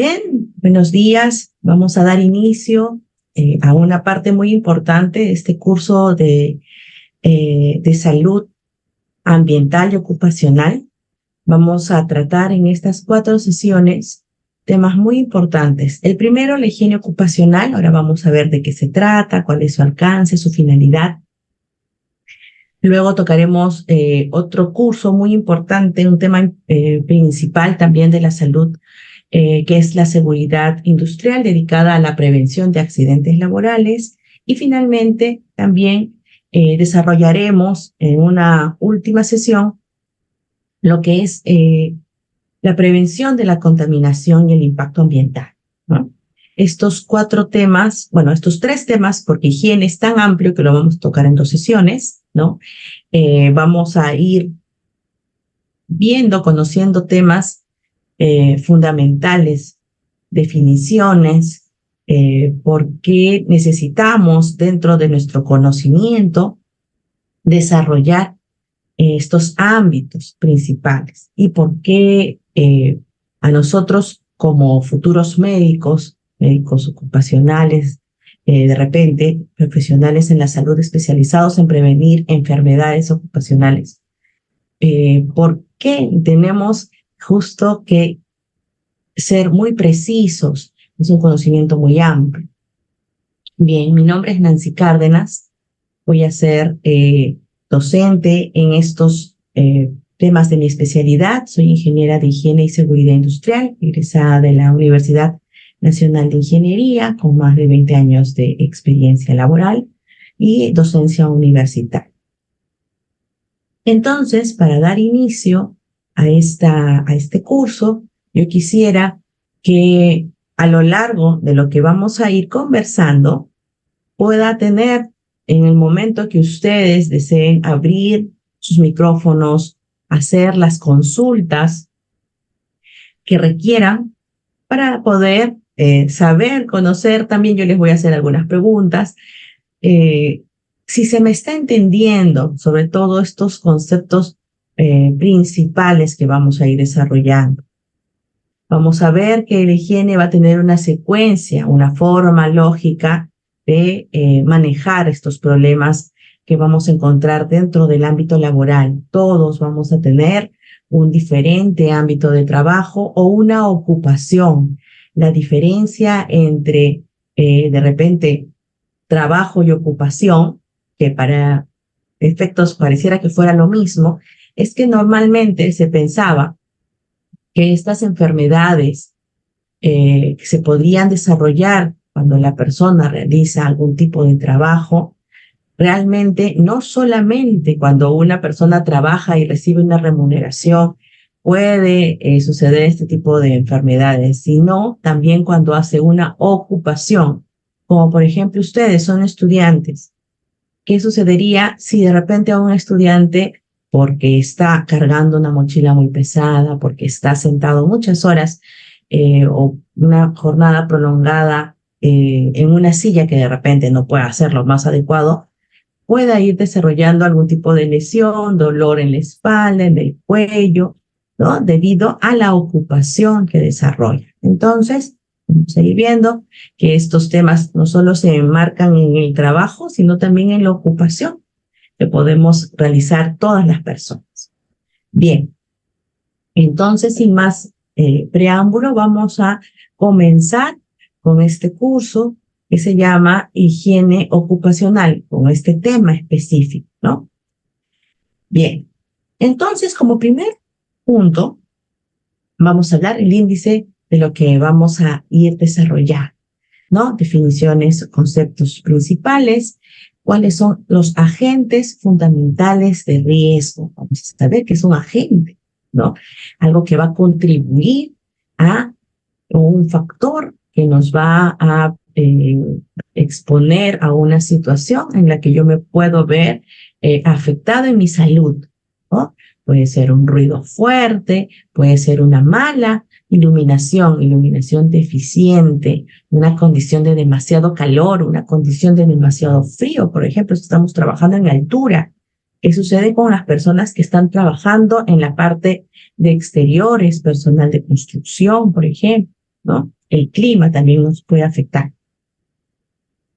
Bien, buenos días. Vamos a dar inicio a una parte muy importante de este curso de salud ambiental y ocupacional. Vamos a tratar en estas 4 sesiones temas muy importantes. El primero, la higiene ocupacional. Ahora vamos a ver de qué se trata, cuál es su alcance, su finalidad. Luego tocaremos otro curso muy importante, un tema principal también de la salud, que es la seguridad industrial dedicada a la prevención de accidentes laborales. Y finalmente también desarrollaremos en una última sesión lo que es la prevención de la contaminación y el impacto ambiental, ¿no? Estos 4 temas, bueno, estos 3 temas, porque higiene es tan amplio que lo vamos a tocar en 2 sesiones, ¿no? Vamos a ir viendo, conociendo temas fundamentales, definiciones, por qué necesitamos dentro de nuestro conocimiento desarrollar estos ámbitos principales y por qué a nosotros como futuros médicos ocupacionales, de repente profesionales en la salud especializados en prevenir enfermedades ocupacionales, por qué tenemos justo que ser muy precisos. Es un conocimiento muy amplio. Bien, mi nombre es Nancy Cárdenas. Voy a ser docente en estos temas de mi especialidad. Soy ingeniera de higiene y seguridad industrial, egresada de la Universidad Nacional de Ingeniería, con más de 20 años de experiencia laboral y docencia universitaria. Entonces, para dar inicio a este curso, yo quisiera que a lo largo de lo que vamos a ir conversando, pueda tener en el momento que ustedes deseen abrir sus micrófonos, hacer las consultas que requieran para poder saber, conocer. También yo les voy a hacer algunas preguntas. Si se me está entendiendo sobre todo estos conceptos principales que vamos a ir desarrollando. Vamos a ver que la higiene va a tener una secuencia, una forma lógica de manejar estos problemas que vamos a encontrar dentro del ámbito laboral. Todos vamos a tener un diferente ámbito de trabajo o una ocupación. La diferencia entre, de repente, trabajo y ocupación, que para efectos pareciera que fuera lo mismo, es que normalmente se pensaba que estas enfermedades que se podrían desarrollar cuando la persona realiza algún tipo de trabajo, realmente no solamente cuando una persona trabaja y recibe una remuneración puede suceder este tipo de enfermedades, sino también cuando hace una ocupación, como por ejemplo ustedes son estudiantes. ¿Qué sucedería si de repente a un estudiante, porque está cargando una mochila muy pesada, porque está sentado muchas horas o una jornada prolongada en una silla que de repente no puede hacer lo más adecuado, pueda ir desarrollando algún tipo de lesión, dolor en la espalda, en el cuello, ¿no? Debido a la ocupación que desarrolla? Entonces, vamos a ir viendo que estos temas no solo se enmarcan en el trabajo, sino también en la ocupación que podemos realizar todas las personas. Bien, entonces, sin más preámbulo, vamos a comenzar con este curso que se llama higiene ocupacional, con este tema específico, ¿no? Bien, entonces, como primer punto, vamos a hablar el índice de lo que vamos a ir desarrollando, ¿no? Definiciones, conceptos principales, cuáles son los agentes fundamentales de riesgo. Vamos a saber qué es un agente, ¿no? Algo que va a contribuir a un factor que nos va a exponer a una situación en la que yo me puedo ver afectado en mi salud, ¿no? Puede ser un ruido fuerte, puede ser una mala iluminación deficiente, una condición de demasiado calor, una condición de demasiado frío. Por ejemplo, si estamos trabajando en altura, ¿qué sucede con las personas que están trabajando en la parte de exteriores, personal de construcción, por ejemplo, ¿no? El clima también nos puede afectar.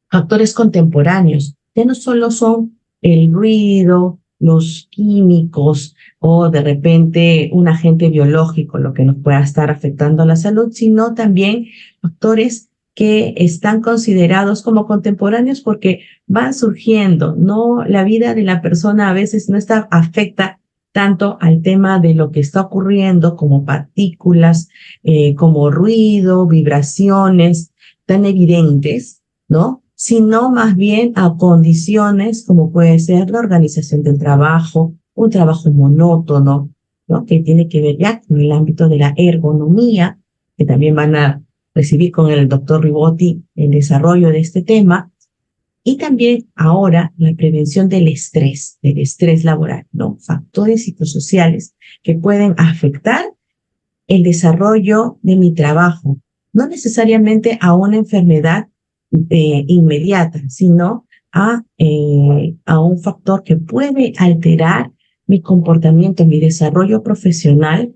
Factores contemporáneos ya no solo son el ruido, los químicos o de repente un agente biológico lo que nos pueda estar afectando a la salud, sino también factores que están considerados como contemporáneos porque van surgiendo, no la vida de la persona a veces no está afecta tanto al tema de lo que está ocurriendo como partículas, como ruido, vibraciones tan evidentes, ¿no? Sino más bien a condiciones como puede ser la organización del trabajo, un trabajo monótono, ¿no? Que tiene que ver ya con el ámbito de la ergonomía, que también van a recibir con el doctor Ribotti el desarrollo de este tema, y también ahora la prevención del estrés laboral, ¿no? Factores psicosociales que pueden afectar el desarrollo de mi trabajo, no necesariamente a una enfermedad inmediata, sino a un factor que puede alterar mi comportamiento, mi desarrollo profesional.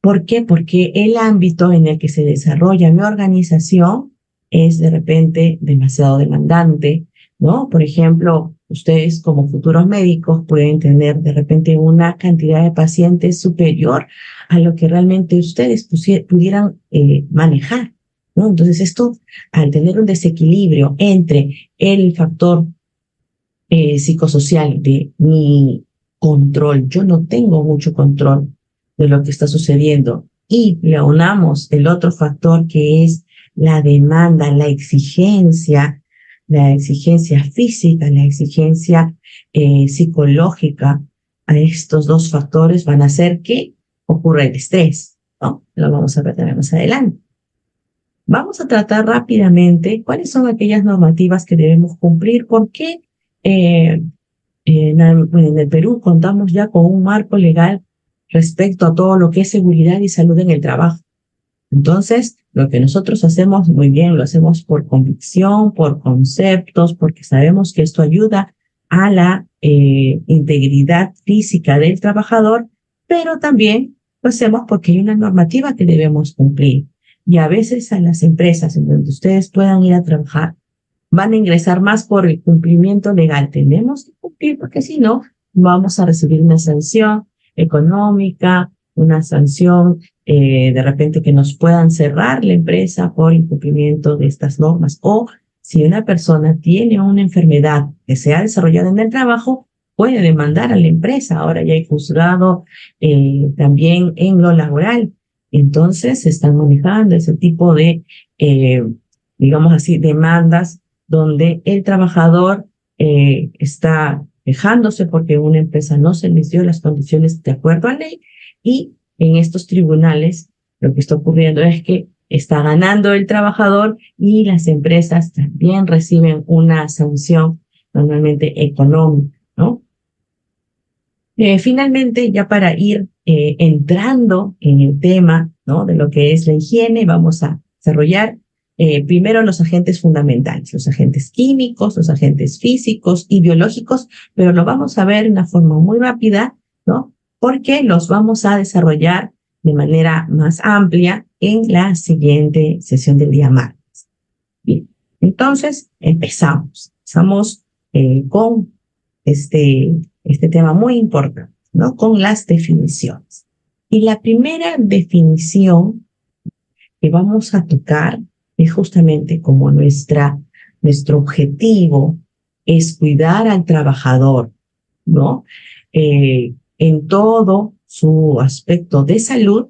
¿Por qué? Porque el ámbito en el que se desarrolla mi organización es de repente demasiado demandante, ¿no? Por ejemplo, ustedes como futuros médicos pueden tener de repente una cantidad de pacientes superior a lo que realmente ustedes pudieran manejar, ¿no? Entonces esto, al tener un desequilibrio entre el factor psicosocial de mi control, yo no tengo mucho control de lo que está sucediendo, y le unamos el otro factor que es la demanda, la exigencia física, la exigencia psicológica, a estos dos factores van a hacer que ocurra el estrés, ¿no? Lo vamos a ver también más adelante. Vamos a tratar rápidamente cuáles son aquellas normativas que debemos cumplir, porque en el Perú contamos ya con un marco legal respecto a todo lo que es seguridad y salud en el trabajo. Entonces, lo que nosotros hacemos muy bien, lo hacemos por convicción, por conceptos, porque sabemos que esto ayuda a la integridad física del trabajador, pero también lo hacemos porque hay una normativa que debemos cumplir. Y a veces a las empresas en donde ustedes puedan ir a trabajar, van a ingresar más por el cumplimiento legal. Tenemos que cumplir porque si no, vamos a recibir una sanción económica, una sanción de repente que nos puedan cerrar la empresa por incumplimiento de estas normas. O si una persona tiene una enfermedad que se ha desarrollado en el trabajo, puede demandar a la empresa. Ahora ya hay juzgado también en lo laboral. Entonces se están manejando ese tipo de, digamos así, demandas donde el trabajador está quejándose porque una empresa no se les dio las condiciones de acuerdo a ley, y en estos tribunales lo que está ocurriendo es que está ganando el trabajador y las empresas también reciben una sanción normalmente económica, ¿no? Finalmente, ya para ir entrando en el tema, ¿no?, de lo que es la higiene, vamos a desarrollar primero los agentes fundamentales, los agentes químicos, los agentes físicos y biológicos, pero lo vamos a ver de una forma muy rápida, ¿no?, porque los vamos a desarrollar de manera más amplia en la siguiente sesión del día martes. Bien, entonces empezamos. Empezamos con este tema muy importante, ¿no?, con las definiciones. Y la primera definición que vamos a tocar es justamente como nuestro objetivo es cuidar al trabajador, ¿no? En todo su aspecto de salud.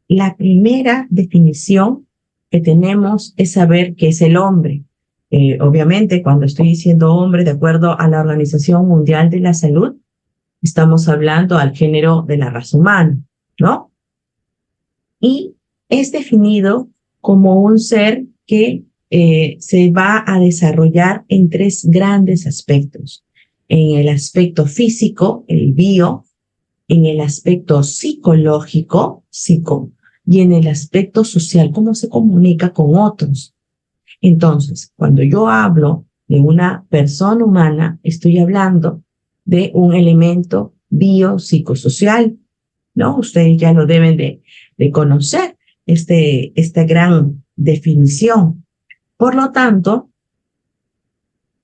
La primera definición que tenemos es saber qué es el hombre. Obviamente, cuando estoy diciendo hombre, de acuerdo a la Organización Mundial de la Salud, estamos hablando al género de la raza humana, ¿no? Y es definido como un ser que se va a desarrollar en tres grandes aspectos. En el aspecto físico, el bio, en el aspecto psicológico, psico, y en el aspecto social, cómo se comunica con otros. Entonces, cuando yo hablo de una persona humana, estoy hablando de un elemento biopsicosocial, ¿no? Ustedes ya lo deben de conocer, esta gran definición. Por lo tanto,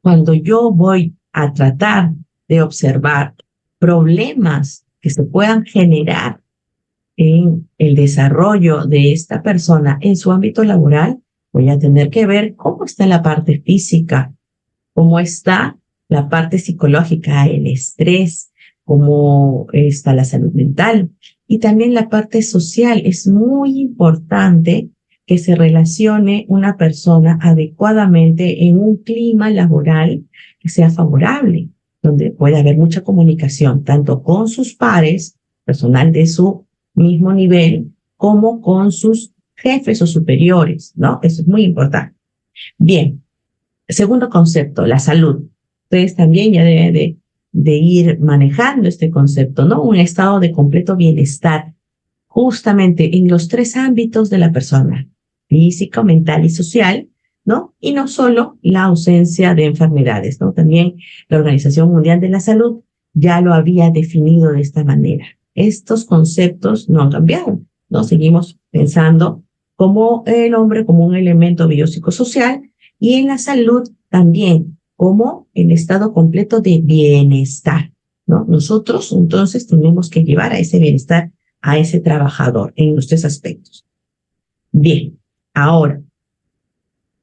cuando yo voy a tratar de observar problemas que se puedan generar en el desarrollo de esta persona en su ámbito laboral, voy a tener que ver cómo está la parte física, cómo está la parte psicológica, el estrés, cómo está la salud mental y también la parte social. Es muy importante que se relacione una persona adecuadamente en un clima laboral que sea favorable, donde pueda haber mucha comunicación, tanto con sus pares, personal de su mismo nivel, como con sus jefes o superiores, ¿no? Eso es muy importante. Bien, segundo concepto, la salud. Ustedes también ya deben de ir manejando este concepto, ¿no? Un estado de completo bienestar, justamente en los tres ámbitos de la persona, físico, mental y social, ¿no? Y no solo la ausencia de enfermedades, ¿no? También la Organización Mundial de la Salud ya lo había definido de esta manera. Estos conceptos no han cambiado, ¿no? Seguimos pensando como el hombre como un elemento biopsicosocial y en la salud también como el estado completo de bienestar, ¿no? Nosotros entonces tenemos que llevar a ese bienestar a ese trabajador en los tres aspectos. Bien, ahora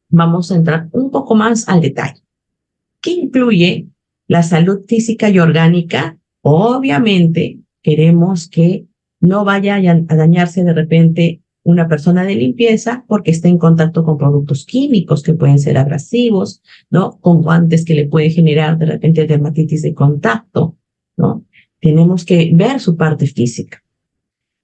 vamos a entrar un poco más al detalle. ¿Qué incluye la salud física y orgánica? Obviamente queremos que no vaya a dañarse de repente una persona de limpieza porque está en contacto con productos químicos que pueden ser abrasivos, ¿no? Con guantes que le puede generar de repente dermatitis de contacto, ¿no? Tenemos que ver su parte física.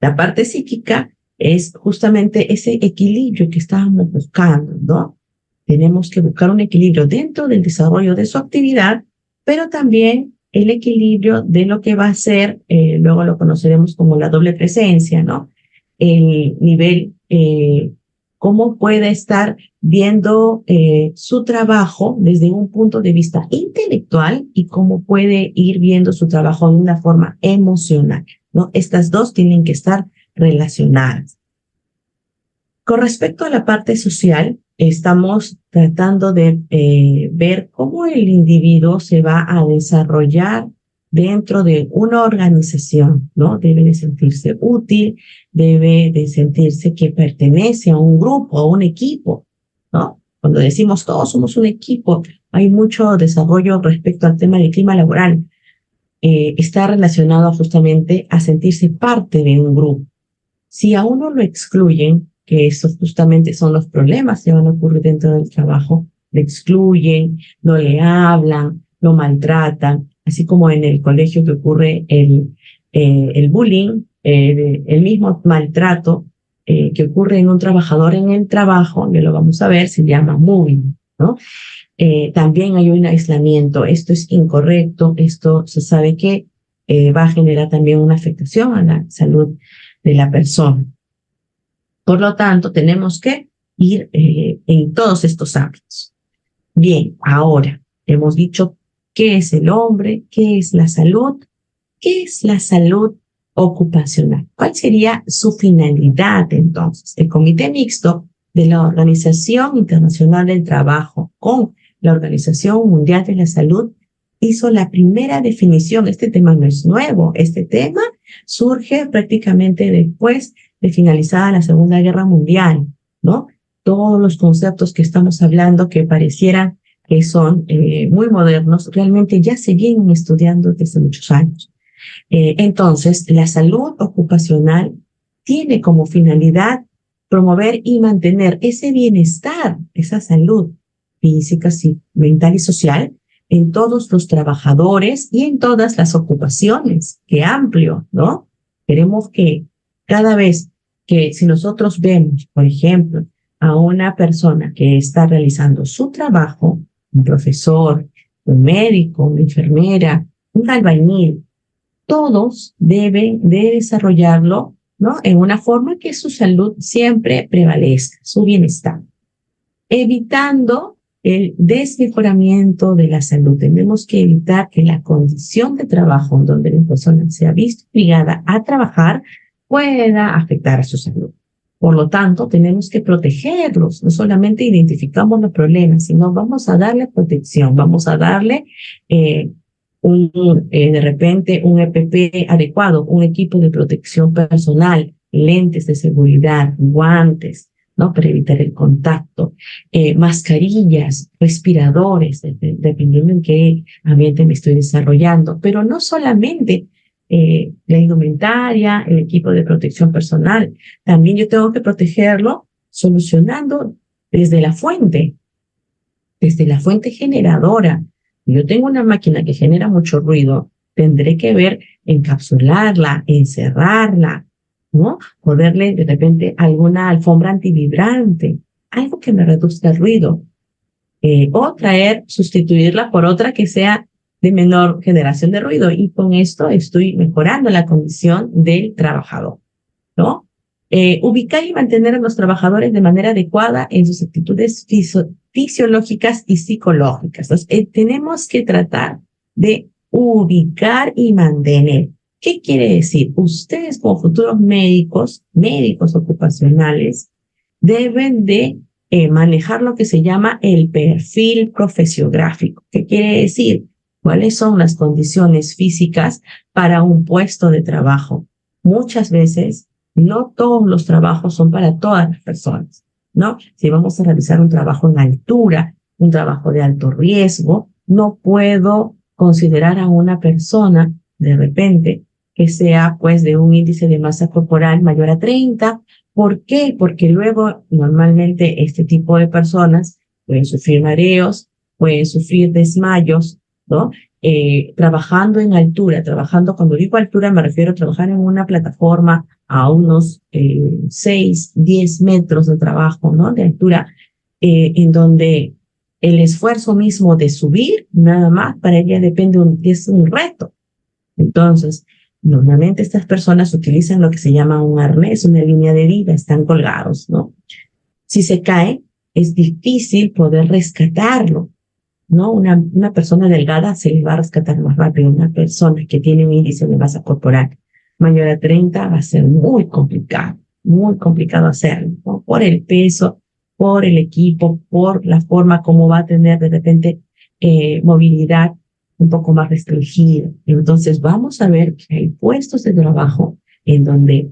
La parte psíquica es justamente ese equilibrio que estábamos buscando, ¿no? Tenemos que buscar un equilibrio dentro del desarrollo de su actividad, pero también el equilibrio de lo que va a ser, luego lo conoceremos como la doble presencia, ¿no? El nivel, cómo puede estar viendo su trabajo desde un punto de vista intelectual y cómo puede ir viendo su trabajo de una forma emocional, ¿no? Estas dos tienen que estar relacionadas. Con respecto a la parte social, estamos tratando de ver cómo el individuo se va a desarrollar dentro de una organización, ¿no? Debe de sentirse útil, debe de sentirse que pertenece a un grupo, a un equipo, ¿no? Cuando decimos todos somos un equipo, hay mucho desarrollo respecto al tema del clima laboral. Está relacionado justamente a sentirse parte de un grupo. Si a uno lo excluyen, que esos justamente son los problemas que van a ocurrir dentro del trabajo, le excluyen, no le hablan, lo maltratan, así como en el colegio que ocurre el bullying, el mismo maltrato que ocurre en un trabajador en el trabajo, que lo vamos a ver, se llama mobbing, ¿no? También hay un aislamiento, esto es incorrecto, esto se sabe que va a generar también una afectación a la salud de la persona. Por lo tanto, tenemos que ir en todos estos ámbitos. Bien, ahora hemos dicho qué es el hombre, qué es la salud, qué es la salud ocupacional. ¿Cuál sería su finalidad entonces? El Comité Mixto de la Organización Internacional del Trabajo con la Organización Mundial de la Salud hizo la primera definición. Este tema no es nuevo, este tema surge prácticamente después de finalizada la Segunda Guerra Mundial, ¿no? Todos los conceptos que estamos hablando que parecieran que son muy modernos, realmente ya se vienen estudiando desde muchos años. Entonces, la salud ocupacional tiene como finalidad promover y mantener ese bienestar, esa salud física, mental y social en todos los trabajadores y en todas las ocupaciones. ¡Qué amplio!, ¿no? Queremos que cada vez que si nosotros vemos, por ejemplo, a una persona que está realizando su trabajo, un profesor, un médico, una enfermera, un albañil, todos deben de desarrollarlo, ¿no? En una forma que su salud siempre prevalezca, su bienestar, evitando el desmejoramiento de la salud. Tenemos que evitar que la condición de trabajo en donde la persona se ha visto obligada a trabajar pueda afectar a su salud. Por lo tanto, tenemos que protegerlos. No solamente identificamos los problemas, sino vamos a darle protección, vamos a darle de repente un EPP adecuado, un equipo de protección personal, lentes de seguridad, guantes, ¿no? Para evitar el contacto, mascarillas, respiradores, dependiendo en qué ambiente me estoy desarrollando. Pero no solamente la indumentaria, el equipo de protección personal, también yo tengo que protegerlo solucionando desde la fuente generadora. Si yo tengo una máquina que genera mucho ruido, tendré que ver encapsularla, encerrarla, ¿no? Ponerle de repente alguna alfombra antivibrante, algo que me reduzca el ruido, o sustituirla por otra que sea de menor generación de ruido, y con esto estoy mejorando la condición del trabajador, ¿no? Ubicar y mantener a los trabajadores de manera adecuada en sus actitudes fisiológicas y psicológicas. Entonces, tenemos que tratar de ubicar y mantener. ¿Qué quiere decir? Ustedes como futuros médicos ocupacionales, deben de manejar lo que se llama el perfil profesiográfico. ¿Qué quiere decir? ¿Cuáles son las condiciones físicas para un puesto de trabajo? Muchas veces, no todos los trabajos son para todas las personas, ¿no? Si vamos a realizar un trabajo en altura, un trabajo de alto riesgo, no puedo considerar a una persona de repente que sea pues de un índice de masa corporal mayor a 30. ¿Por qué? Porque luego normalmente este tipo de personas pueden sufrir mareos, pueden sufrir desmayos, ¿no? Trabajando en altura, cuando digo altura me refiero a trabajar en una plataforma a unos 6, 10 metros de trabajo, ¿no? De altura, en donde el esfuerzo mismo de subir, nada más, para ella es un reto. Entonces, normalmente estas personas utilizan lo que se llama un arnés, una línea de vida, están colgados, ¿no? Si se cae, es difícil poder rescatarlo, ¿no? Una persona delgada se le va a rescatar más rápido. Una persona que tiene un índice de masa corporal mayor a 30 va a ser muy complicado hacerlo, ¿no? Por el peso, por el equipo, por la forma como va a tener de repente movilidad un poco más restringida. Entonces vamos a ver que hay puestos de trabajo en donde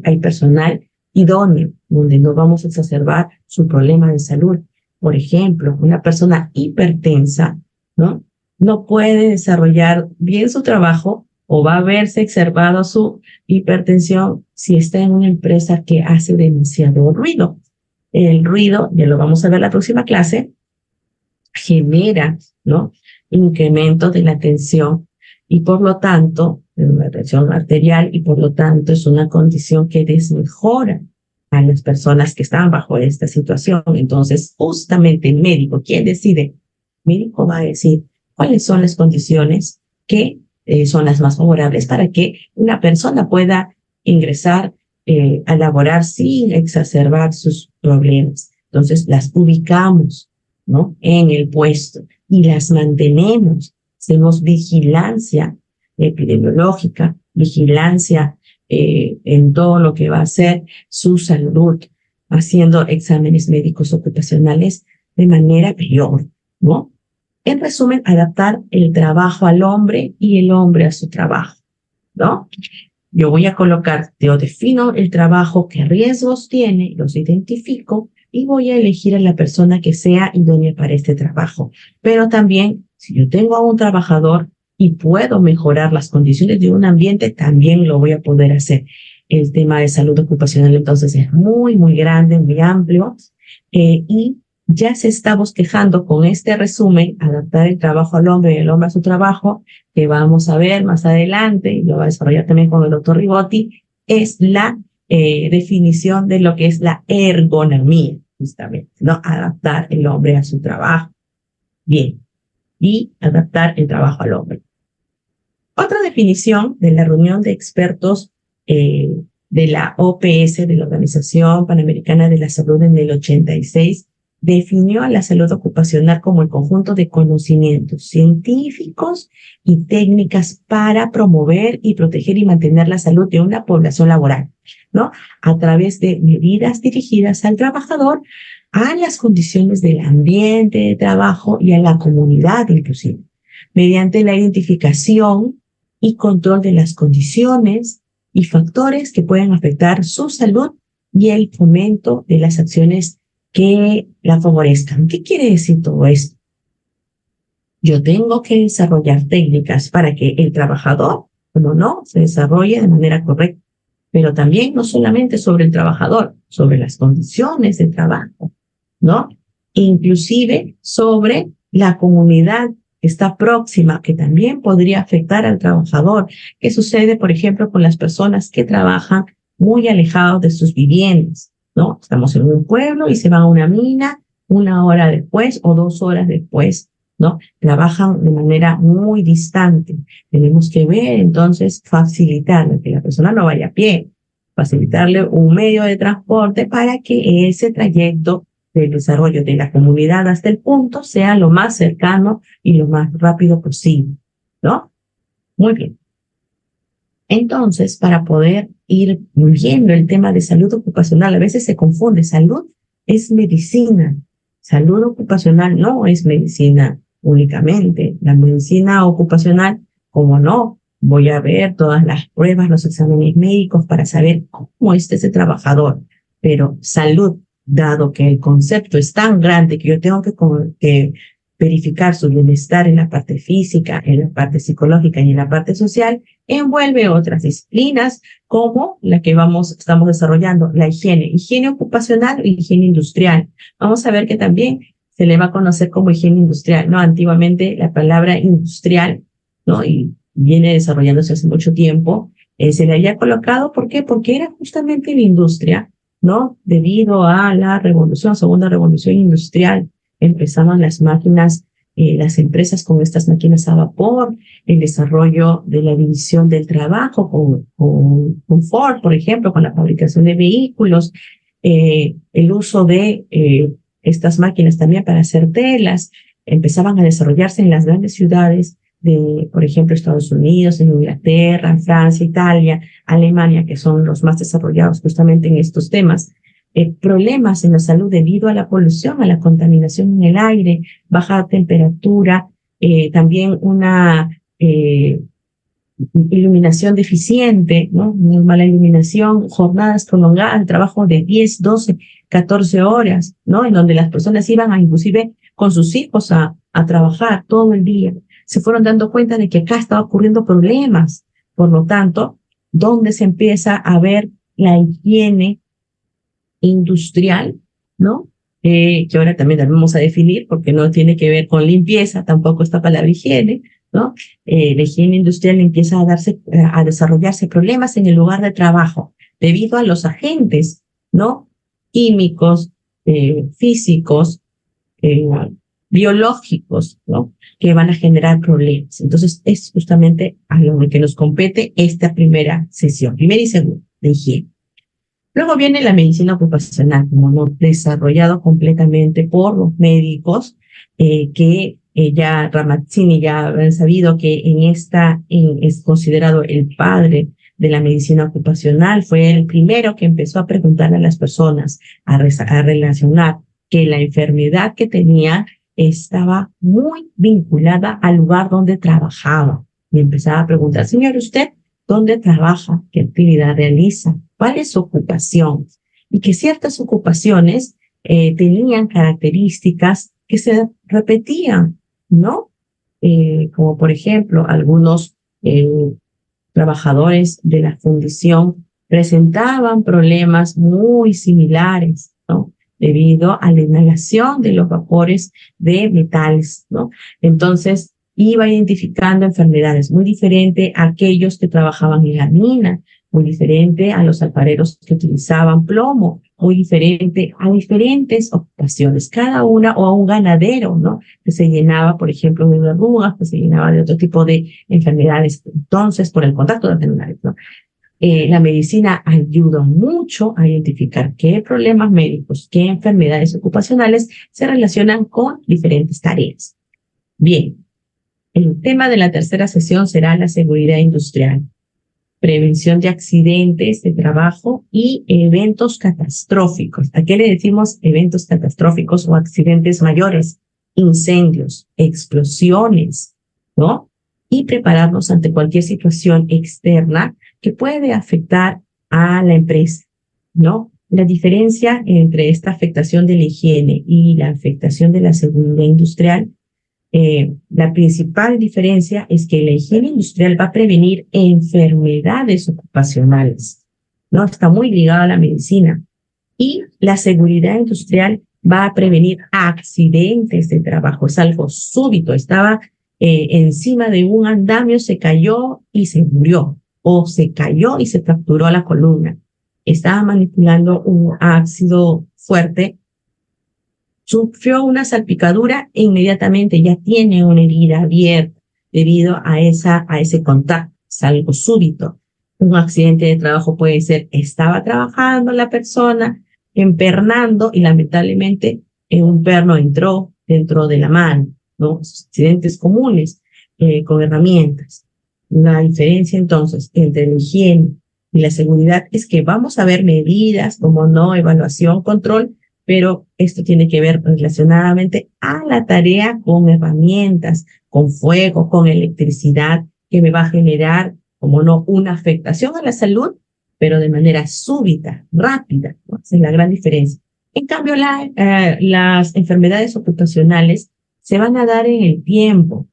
hay personal idóneo, donde no vamos a exacerbar su problema de salud. Por ejemplo, una persona hipertensa, ¿no? No puede desarrollar bien su trabajo o va a verse exacerbado su hipertensión si está en una empresa que hace demasiado ruido. El ruido, ya lo vamos a ver en la próxima clase, genera, ¿no? Incremento de la tensión y por lo tanto, de la tensión arterial, y por lo tanto es una condición que desmejora a las personas que están bajo esta situación. Entonces, justamente el médico, ¿quién decide? El médico va a decir cuáles son las condiciones que son las más favorables para que una persona pueda ingresar a laborar sin exacerbar sus problemas. Entonces, las ubicamos, ¿no? En el puesto y las mantenemos. Hacemos vigilancia epidemiológica, vigilancia en todo lo que va a ser su salud, haciendo exámenes médicos ocupacionales de manera peor, ¿no? En resumen, adaptar el trabajo al hombre y el hombre a su trabajo, ¿no? Yo defino el trabajo, qué riesgos tiene, los identifico y voy a elegir a la persona que sea idónea para este trabajo. Pero también, si yo tengo a un trabajador y puedo mejorar las condiciones de un ambiente, también lo voy a poder hacer. El tema de salud ocupacional entonces es muy, muy grande, muy amplio, y ya se está bosquejando con este resumen, adaptar el trabajo al hombre y el hombre a su trabajo, que vamos a ver más adelante, y lo va a desarrollar también con el doctor Rigotti, es la definición de lo que es la ergonomía, justamente, ¿no? Adaptar el hombre a su trabajo. Bien, y adaptar el trabajo al hombre. Otra definición de la reunión de expertos de la OPS, de la Organización Panamericana de la Salud en el 86, definió a la salud ocupacional como el conjunto de conocimientos científicos y técnicas para promover y proteger y mantener la salud de una población laboral, ¿no? A través de medidas dirigidas al trabajador, a las condiciones del ambiente de trabajo y a la comunidad inclusive, mediante la identificación y control de las condiciones y factores que pueden afectar su salud y el fomento de las acciones que la favorezcan. ¿Qué quiere decir todo esto? Yo tengo que desarrollar técnicas para que el trabajador, como no, se desarrolle de manera correcta, pero también no solamente sobre el trabajador, sobre las condiciones de trabajo, ¿no? Inclusive sobre la comunidad que está próxima, que también podría afectar al trabajador. ¿Qué sucede, por ejemplo, con las personas que trabajan muy alejados de sus viviendas, ¿no? Estamos en un pueblo y se van a una mina 1 hora después o 2 horas después, ¿no? Trabajan de manera muy distante. Tenemos que ver, entonces, facilitarle que la persona no vaya a pie, facilitarle un medio de transporte para que ese trayecto del desarrollo de la comunidad hasta el punto sea lo más cercano y lo más rápido posible, ¿no? Muy bien. Entonces, para poder ir viendo el tema de salud ocupacional, a veces se confunde. Salud es medicina. Salud ocupacional no es medicina únicamente. La medicina ocupacional, como no, voy a ver todas las pruebas, los exámenes médicos para saber cómo está ese trabajador. Pero salud, dado que el concepto es tan grande que yo tengo que verificar su bienestar en la parte física, en la parte psicológica y en la parte social, envuelve otras disciplinas como la que estamos desarrollando, la higiene ocupacional e higiene industrial. Vamos a ver que también se le va a conocer como higiene industrial, ¿no? Antiguamente la palabra industrial, ¿no? Y viene desarrollándose hace mucho tiempo, se le había colocado, ¿por qué? Porque era justamente la industria, ¿no? Debido a la segunda revolución industrial, empezaban las máquinas, las empresas con estas máquinas a vapor, el desarrollo de la división del trabajo con Ford, por ejemplo, con la fabricación de vehículos, el uso de estas máquinas también para hacer telas, empezaban a desarrollarse en las grandes ciudades de, por ejemplo, Estados Unidos, en Inglaterra, en Francia, Italia, Alemania, que son los más desarrollados justamente en estos temas. Problemas en la salud debido a la polución, a la contaminación en el aire, baja temperatura, también una iluminación deficiente, ¿no? Muy mala iluminación, jornadas prolongadas, trabajo de 10, 12, 14 horas, ¿no? En donde las personas iban inclusive con sus hijos a trabajar todo el día. Se fueron dando cuenta de que acá estaba ocurriendo problemas. Por lo tanto, ¿dónde se empieza a ver la higiene industrial, ¿no? Que ahora también la vamos a definir porque no tiene que ver con limpieza, tampoco esta palabra higiene, ¿no? La higiene industrial empieza a desarrollarse problemas en el lugar de trabajo debido a los agentes, ¿no? Químicos, físicos, biológicos, ¿no? Que van a generar problemas. Entonces, es justamente a lo que nos compete esta primera sesión, primera y segunda, de higiene. Luego viene la medicina ocupacional, como no desarrollado completamente por los médicos, que ya Ramazzini ya han sabido que es considerado el padre de la medicina ocupacional, fue el primero que empezó a preguntar a las personas, a relacionar que la enfermedad que tenía estaba muy vinculada al lugar donde trabajaba. Y empezaba a preguntar, señor, ¿usted dónde trabaja? ¿Qué actividad realiza? ¿Cuál es su ocupación? Y que ciertas ocupaciones tenían características que se repetían, ¿no? Como por ejemplo, algunos trabajadores de la fundición presentaban problemas muy similares, ¿no? Debido a la inhalación de los vapores de metales, ¿no? Entonces, iba identificando enfermedades muy diferente a aquellos que trabajaban en la mina, muy diferente a los alfareros que utilizaban plomo, muy diferente a diferentes ocupaciones, cada una, o a un ganadero, ¿no? Que se llenaba, por ejemplo, de verrugas, que se llenaba de otro tipo de enfermedades, entonces, por el contacto de animales, ¿no? La medicina ayuda mucho a identificar qué problemas médicos, qué enfermedades ocupacionales se relacionan con diferentes tareas. Bien, el tema de la tercera sesión será la seguridad industrial, prevención de accidentes de trabajo y eventos catastróficos. ¿A qué le decimos eventos catastróficos o accidentes mayores? Incendios, explosiones, ¿no? Y prepararnos ante cualquier situación externa que puede afectar a la empresa, ¿no? La diferencia entre esta afectación de la higiene y la afectación de la seguridad industrial, la principal diferencia es que la higiene industrial va a prevenir enfermedades ocupacionales, ¿no? Está muy ligada a la medicina. Y la seguridad industrial va a prevenir accidentes de trabajo. Es algo súbito. Estaba encima de un andamio, se cayó y se murió, o se cayó y se fracturó la columna. Estaba manipulando un ácido fuerte, sufrió una salpicadura e inmediatamente ya tiene una herida abierta debido a ese contacto. Es algo súbito. Un accidente de trabajo puede ser, estaba trabajando la persona, empernando y lamentablemente un perno entró dentro de la mano, ¿no? Accidentes comunes con herramientas. La diferencia entonces entre la higiene y la seguridad es que vamos a ver medidas como no evaluación, control, pero esto tiene que ver relacionadamente a la tarea con herramientas, con fuego, con electricidad, que me va a generar, como no, una afectación a la salud, pero de manera súbita, rápida, ¿no? Esa es la gran diferencia. En cambio, las enfermedades ocupacionales se van a dar en el tiempo,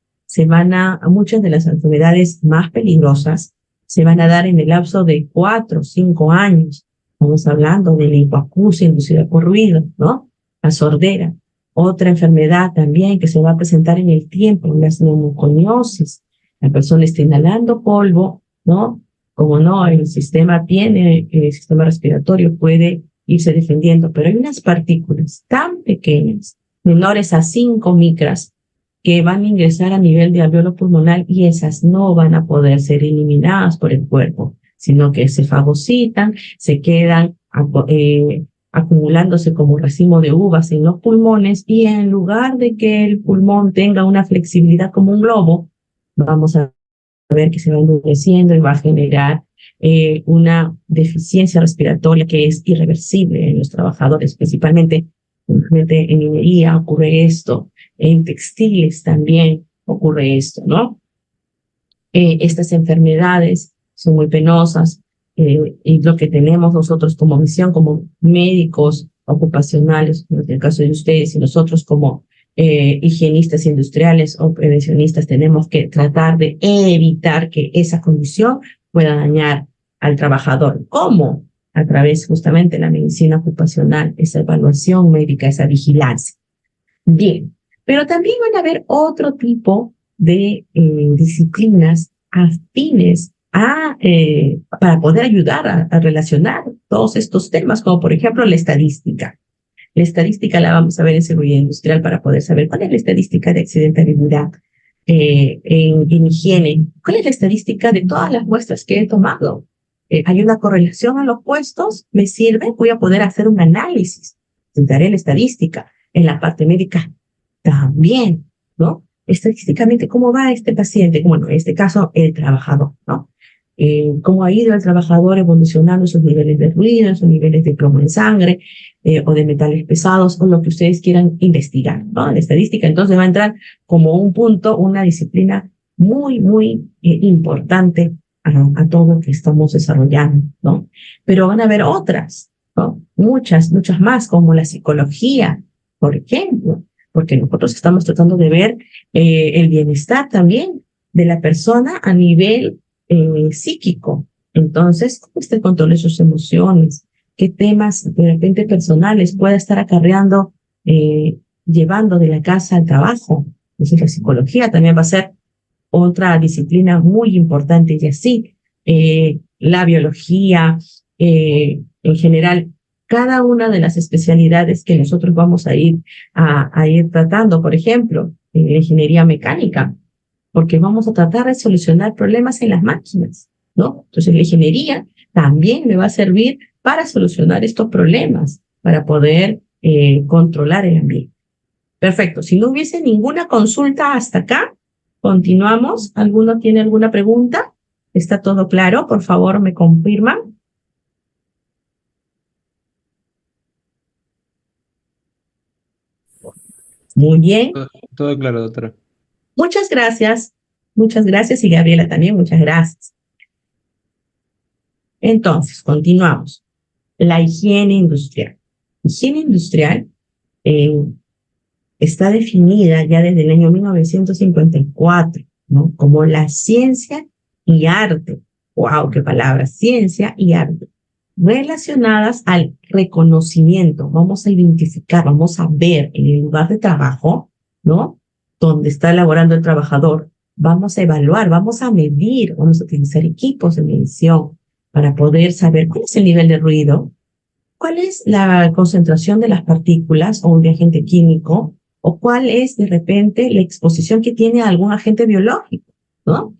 muchas de las enfermedades más peligrosas se van a dar en el lapso de 4 o 5 años. Estamos hablando de la hipoacusia inducida por ruido, ¿no? La sordera. Otra enfermedad también que se va a presentar en el tiempo, las neumoconiosis. La persona está inhalando polvo, ¿no? Como no, el sistema respiratorio puede irse defendiendo, pero hay unas partículas tan pequeñas, menores a 5 micras, que van a ingresar a nivel de alveolo pulmonar y esas no van a poder ser eliminadas por el cuerpo, sino que se fagocitan, se quedan acumulándose como racimo de uvas en los pulmones y en lugar de que el pulmón tenga una flexibilidad como un globo, vamos a ver que se va endureciendo y va a generar una deficiencia respiratoria que es irreversible en los trabajadores, principalmente en minería ocurre esto, en textiles también ocurre esto, ¿no? Estas enfermedades son muy penosas y lo que tenemos nosotros como misión, como médicos ocupacionales, en el caso de ustedes y nosotros como higienistas industriales o prevencionistas, tenemos que tratar de evitar que esa condición pueda dañar al trabajador. ¿Cómo? A través justamente de la medicina ocupacional, esa evaluación médica, esa vigilancia. Bien, pero también van a haber otro tipo de disciplinas afines para poder ayudar a relacionar todos estos temas, como por ejemplo la estadística. La estadística la vamos a ver en seguridad industrial para poder saber cuál es la estadística de accidentabilidad en higiene. ¿Cuál es la estadística de todas las muestras que he tomado? ¿Hay una correlación a los puestos? ¿Me sirve? Voy a poder hacer un análisis. Daré la estadística. En la parte médica también, ¿no? Estadísticamente, ¿cómo va este paciente? Bueno, en este caso, el trabajador, ¿no? Cómo ha ido el trabajador evolucionando sus niveles de ruido, sus niveles de plomo en sangre, o de metales pesados, o lo que ustedes quieran investigar, ¿no? La estadística entonces va a entrar como un punto, una disciplina muy, muy importante a todo lo que estamos desarrollando, ¿no? Pero van a haber otras, ¿no? Muchas más, como la psicología, por ejemplo, porque nosotros estamos tratando de ver el bienestar también de la persona a nivel psíquico. Entonces, ¿cómo usted controla sus emociones? ¿Qué temas de repente personales pueda estar acarreando, llevando de la casa al trabajo? Entonces, la psicología también va a ser otra disciplina muy importante y así, la biología, en general, cada una de las especialidades que nosotros vamos a ir tratando, por ejemplo, la ingeniería mecánica, porque vamos a tratar de solucionar problemas en las máquinas, ¿no? Entonces, la ingeniería también me va a servir para solucionar estos problemas, para poder controlar el ambiente. Perfecto. Si no hubiese ninguna consulta hasta acá, continuamos. ¿Alguno tiene alguna pregunta? ¿Está todo claro? Por favor, me confirman. Muy bien. Todo claro, doctora. Muchas gracias. Muchas gracias. Y Gabriela también, muchas gracias. Entonces, continuamos. La higiene industrial. Higiene industrial eh, está definida ya desde el año 1954, ¿no? Como la ciencia y arte. ¡Wow! ¡Qué palabra! Ciencia y arte. Relacionadas al reconocimiento. Vamos a identificar, vamos a ver en el lugar de trabajo, ¿no? Donde está laborando el trabajador. Vamos a evaluar, vamos a medir, vamos a utilizar equipos de medición para poder saber cuál es el nivel de ruido, cuál es la concentración de las partículas o un agente químico, o cuál es de repente la exposición que tiene a algún agente biológico, ¿no?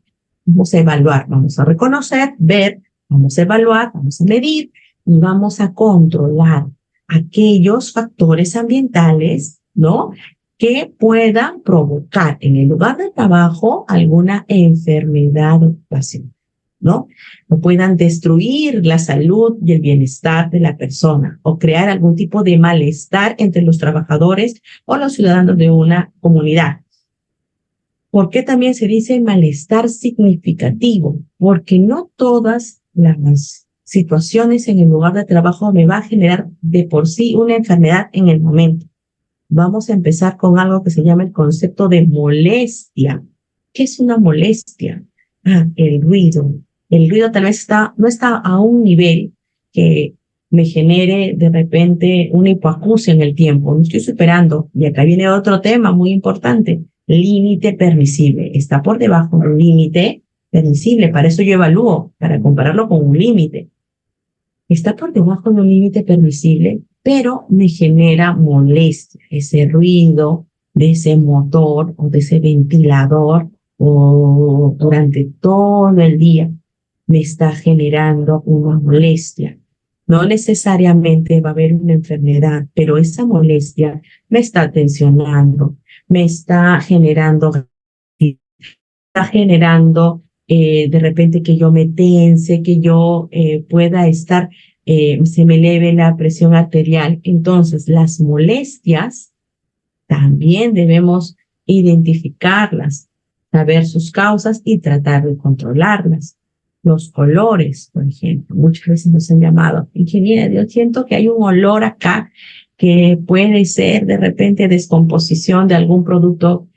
Vamos a evaluar, vamos a reconocer, ver, vamos a evaluar, vamos a medir y vamos a controlar aquellos factores ambientales, ¿no? Que puedan provocar en el lugar de trabajo alguna enfermedad ocupacional, ¿no? O puedan destruir la salud y el bienestar de la persona o crear algún tipo de malestar entre los trabajadores o los ciudadanos de una comunidad. ¿Por qué también se dice malestar significativo? Porque no todas las situaciones en el lugar de trabajo me va a generar de por sí una enfermedad en el momento. Vamos a empezar con algo que se llama el concepto de molestia. ¿Qué es una molestia? El ruido. El ruido tal vez no está a un nivel que me genere de repente una hipoacusia en el tiempo. No estoy superando. Y acá viene otro tema muy importante. Límite permisible. Está por debajo de un límite permisible. Para eso yo evalúo, para compararlo con un límite. Está por debajo de un límite permisible, pero me genera molestia. Ese ruido de ese motor o de ese ventilador o durante todo el día me está generando una molestia. No necesariamente va a haber una enfermedad, pero esa molestia me está tensionando, me está generando, de repente que yo me tense, que yo pueda estar, se me eleve la presión arterial. Entonces, las molestias también debemos identificarlas, saber sus causas y tratar de controlarlas. Los olores, por ejemplo, muchas veces nos han llamado, ingeniera, yo siento que hay un olor acá que puede ser de repente descomposición de algún producto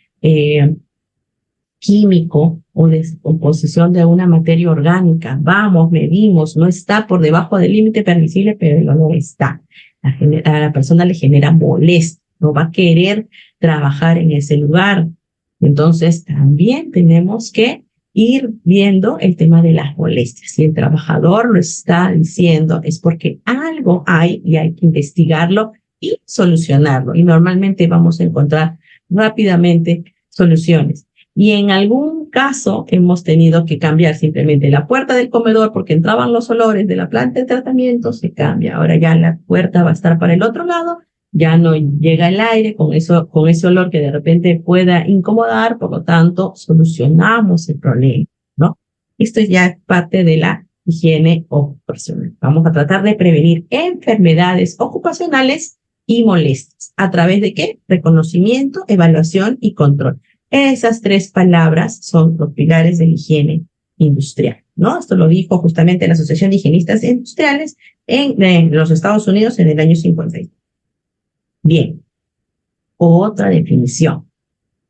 químico o descomposición de una materia orgánica. Vamos, medimos, no está por debajo del límite permisible, pero el olor está. A la persona le genera molestia, no va a querer trabajar en ese lugar. Entonces, también tenemos que ir viendo el tema de las molestias. Si el trabajador lo está diciendo, es porque algo hay y hay que investigarlo y solucionarlo. Y normalmente vamos a encontrar rápidamente soluciones. Y en algún caso hemos tenido que cambiar simplemente la puerta del comedor porque entraban los olores de la planta de tratamiento, se cambia. Ahora ya la puerta va a estar para el otro lado, ya no llega el aire con ese olor que de repente pueda incomodar, por lo tanto solucionamos el problema, ¿no? Esto ya es parte de la higiene ocupacional. Vamos a tratar de prevenir enfermedades ocupacionales y molestias. ¿A través de qué? Reconocimiento, evaluación y control. Esas tres palabras son los pilares de la higiene industrial, ¿no? Esto lo dijo justamente la Asociación de Higienistas Industriales en los Estados Unidos en el año 50. Bien, otra definición.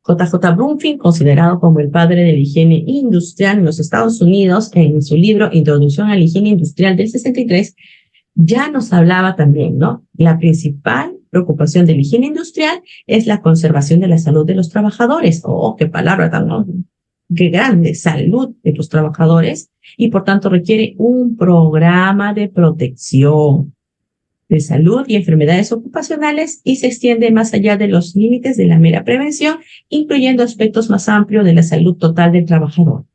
J.J. Brumfield, considerado como el padre de la higiene industrial en los Estados Unidos, en su libro Introducción a la higiene industrial del 63, ya nos hablaba también, ¿no? La principal preocupación de la higiene industrial es la conservación de la salud de los trabajadores. Oh, qué palabra tan, ¿no? Qué grande, salud de los trabajadores, y por tanto requiere un programa de protección de salud y enfermedades ocupacionales y se extiende más allá de los límites de la mera prevención, incluyendo aspectos más amplios de la salud total del trabajador.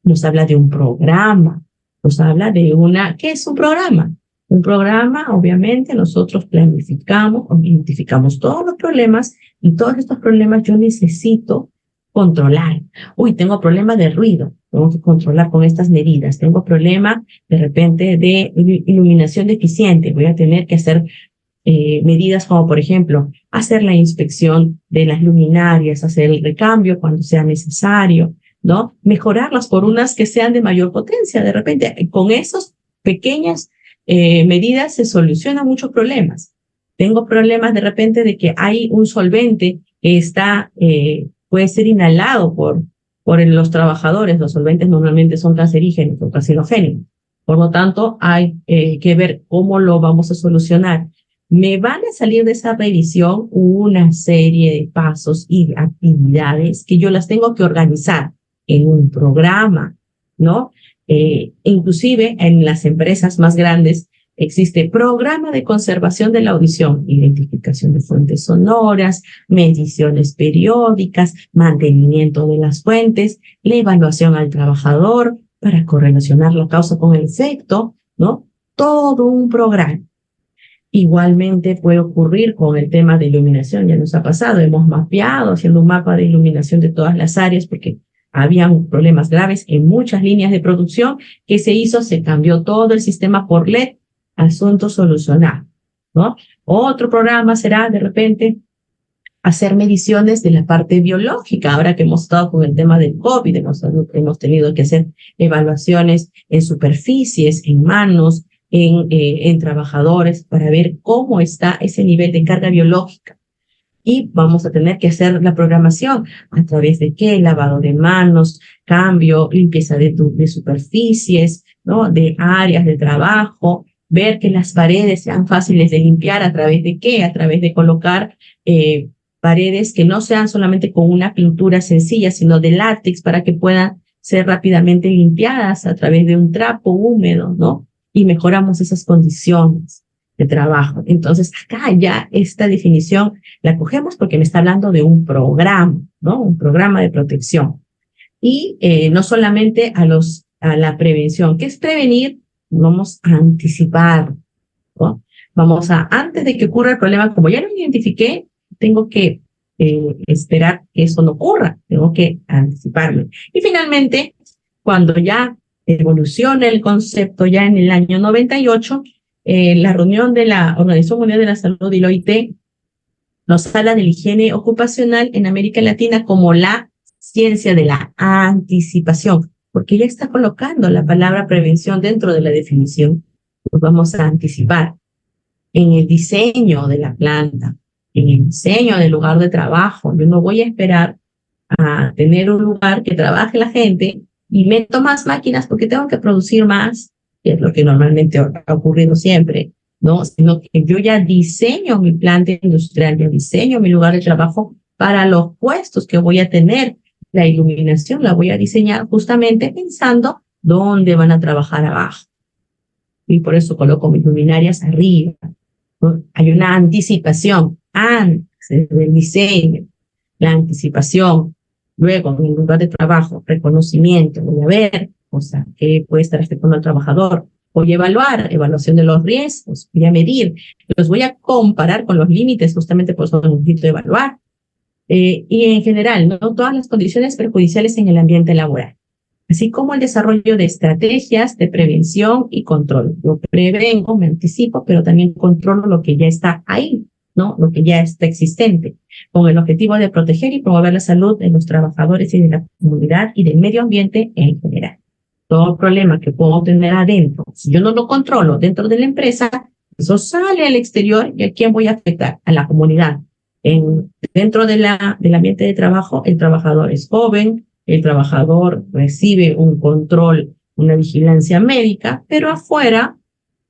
Nos habla de un programa nos habla de ¿qué es un programa? Un programa, obviamente, nosotros planificamos, identificamos todos los problemas y todos estos problemas yo necesito controlar. Uy, tengo problema de ruido, tengo que controlar con estas medidas. Tengo problema de repente de iluminación deficiente, voy a tener que hacer medidas como, por ejemplo, hacer la inspección de las luminarias, hacer el recambio cuando sea necesario, ¿no? Mejorarlas por unas que sean de mayor potencia. De repente, con esas pequeñas medidas se solucionan muchos problemas. Tengo problemas de repente de que hay un solvente que puede ser inhalado por los trabajadores. Los solventes normalmente son cancerígenos o carcinogénicos. Por lo tanto, hay que ver cómo lo vamos a solucionar. Me van a salir de esa revisión una serie de pasos y actividades que yo las tengo que organizar en un programa, ¿no? Inclusive en las empresas más grandes existe programa de conservación de la audición, identificación de fuentes sonoras, mediciones periódicas, mantenimiento de las fuentes, la evaluación al trabajador para correlacionar la causa con el efecto, ¿no? Todo un programa. Igualmente puede ocurrir con el tema de iluminación, ya nos ha pasado, hemos mapeado, haciendo un mapa de iluminación de todas las áreas porque habían problemas graves en muchas líneas de producción. ¿Qué se hizo? Se cambió todo el sistema por LED, asunto solucionado, ¿no? Otro programa será, de repente, hacer mediciones de la parte biológica. Ahora que hemos estado con el tema del COVID, hemos tenido que hacer evaluaciones en superficies, en manos, en trabajadores, para ver cómo está ese nivel de carga biológica. Y vamos a tener que hacer la programación a través de qué, lavado de manos, cambio, limpieza de superficies, ¿no? De áreas de trabajo, ver que las paredes sean fáciles de limpiar a través de qué, a través de colocar paredes que no sean solamente con una pintura sencilla, sino de látex para que puedan ser rápidamente limpiadas a través de un trapo húmedo, ¿no? Y mejoramos esas condiciones de trabajo. Entonces, acá ya esta definición la cogemos porque me está hablando de un programa, ¿no? Un programa de protección. Y no solamente a la prevención. ¿Qué es prevenir? Vamos a anticipar, ¿no? Antes de que ocurra el problema, como ya lo identifiqué, tengo que esperar que eso no ocurra, tengo que anticiparme. Y finalmente, cuando ya evoluciona el concepto, ya en el año 98, la reunión de la Organización Mundial de la Salud y la OIT nos habla de la higiene ocupacional en América Latina como la ciencia de la anticipación, porque ya está colocando la palabra prevención dentro de la definición. Pues vamos a anticipar en el diseño de la planta, en el diseño del lugar de trabajo. Yo no voy a esperar a tener un lugar que trabaje la gente y meto más máquinas porque tengo que producir más, que es lo que normalmente ha ocurrido siempre, ¿no? Sino que yo ya diseño mi planta industrial, ya diseño mi lugar de trabajo para los puestos que voy a tener. La iluminación la voy a diseñar justamente pensando dónde van a trabajar abajo. Y por eso coloco mis luminarias arriba, ¿no? Hay una anticipación antes del diseño, la anticipación. Luego, en el lugar de trabajo, reconocimiento, voy a ver, o sea, qué puede estar afectando al trabajador. Voy a evaluar, evaluación de los riesgos, voy a medir, los voy a comparar con los límites, justamente por eso necesito evaluar. Y en general, no todas las condiciones perjudiciales en el ambiente laboral, así como el desarrollo de estrategias de prevención y control. Yo prevengo, me anticipo, pero también controlo lo que ya está ahí, ¿no? Lo que ya está existente, con el objetivo de proteger y promover la salud de los trabajadores y de la comunidad y del medio ambiente en general. Todo problema que puedo tener adentro, si yo no lo controlo dentro de la empresa, eso sale al exterior. ¿Y a quién voy a afectar? A la comunidad. Dentro del ambiente de trabajo, el trabajador es joven, el trabajador recibe un control, una vigilancia médica, pero afuera,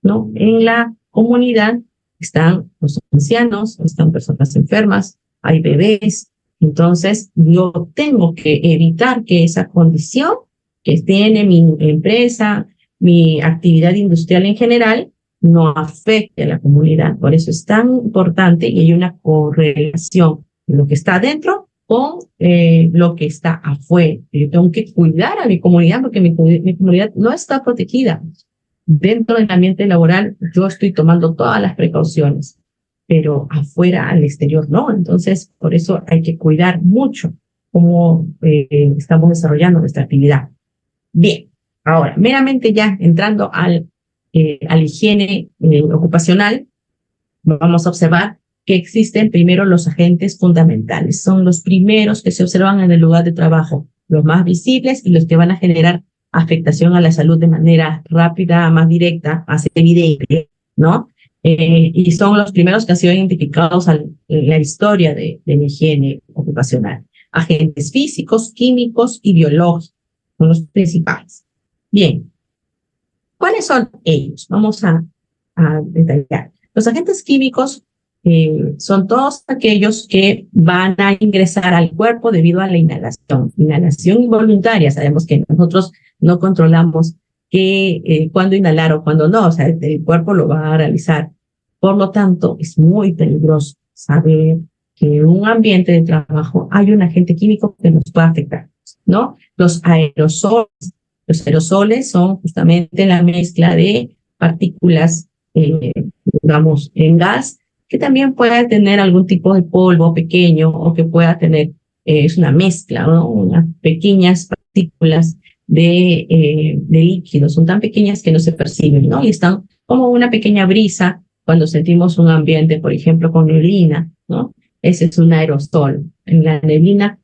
¿no? En la comunidad están los ancianos, están personas enfermas, hay bebés. Entonces, yo tengo que evitar que esa condición que tiene mi empresa, mi actividad industrial en general, no afecte a la comunidad. Por eso es tan importante y hay una correlación de lo que está adentro con lo que está afuera. Yo tengo que cuidar a mi comunidad porque mi comunidad no está protegida. Dentro del ambiente laboral yo estoy tomando todas las precauciones, pero afuera, al exterior, no. Entonces, por eso hay que cuidar mucho cómo estamos desarrollando nuestra actividad. Bien, ahora, meramente ya entrando a la higiene ocupacional, vamos a observar que existen primero los agentes fundamentales. Son los primeros que se observan en el lugar de trabajo, los más visibles y los que van a generar afectación a la salud de manera rápida, más directa, más evidente, ¿no? Y son los primeros que han sido identificados en la historia de la higiene ocupacional. Agentes físicos, químicos y biológicos son los principales. Bien, ¿cuáles son ellos? Vamos a detallar. Los agentes químicos son todos aquellos que van a ingresar al cuerpo debido a la inhalación involuntaria. Sabemos que nosotros no controlamos cuándo inhalar o cuándo no, o sea, el cuerpo lo va a realizar. Por lo tanto, es muy peligroso saber que en un ambiente de trabajo hay un agente químico que nos puede afectar, ¿no? Los aerosoles son justamente la mezcla de partículas, digamos, en gas, que también puede tener algún tipo de polvo pequeño o que pueda tener, es una mezcla, ¿no? Unas pequeñas partículas de líquidos, son tan pequeñas que no se perciben, ¿no? Y están como una pequeña brisa cuando sentimos un ambiente, por ejemplo, con neblina, ¿no? Ese es un aerosol. En la neblina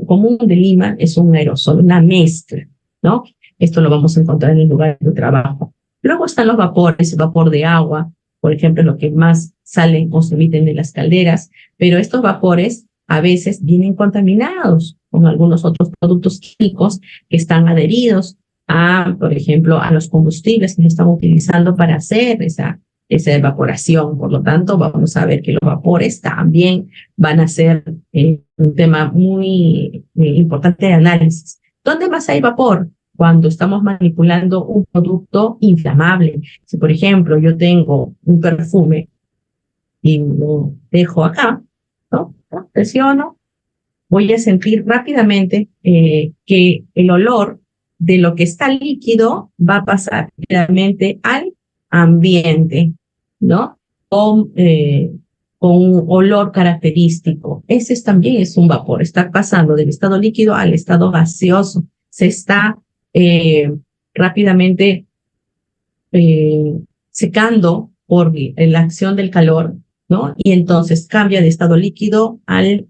común de Lima es un aerosol, una mezcla, ¿no? Esto lo vamos a encontrar en el lugar de trabajo. Luego están los vapores, vapor de agua, por ejemplo, lo que más salen o se emiten de las calderas, pero estos vapores a veces vienen contaminados con algunos otros productos químicos que están adheridos por ejemplo, a los combustibles que se están utilizando para hacer esa evaporación. Por lo tanto, vamos a ver que los vapores también van a ser un tema muy importante de análisis. ¿Dónde más hay vapor? Cuando estamos manipulando un producto inflamable. Si, por ejemplo, yo tengo un perfume y lo dejo acá, ¿no? Presiono, voy a sentir rápidamente que el olor de lo que está líquido va a pasar rápidamente al ambiente, ¿no? Con un olor característico. También es un vapor, está pasando del estado líquido al estado gaseoso. Se está rápidamente secando por la acción del calor, ¿no? Y entonces cambia de estado líquido al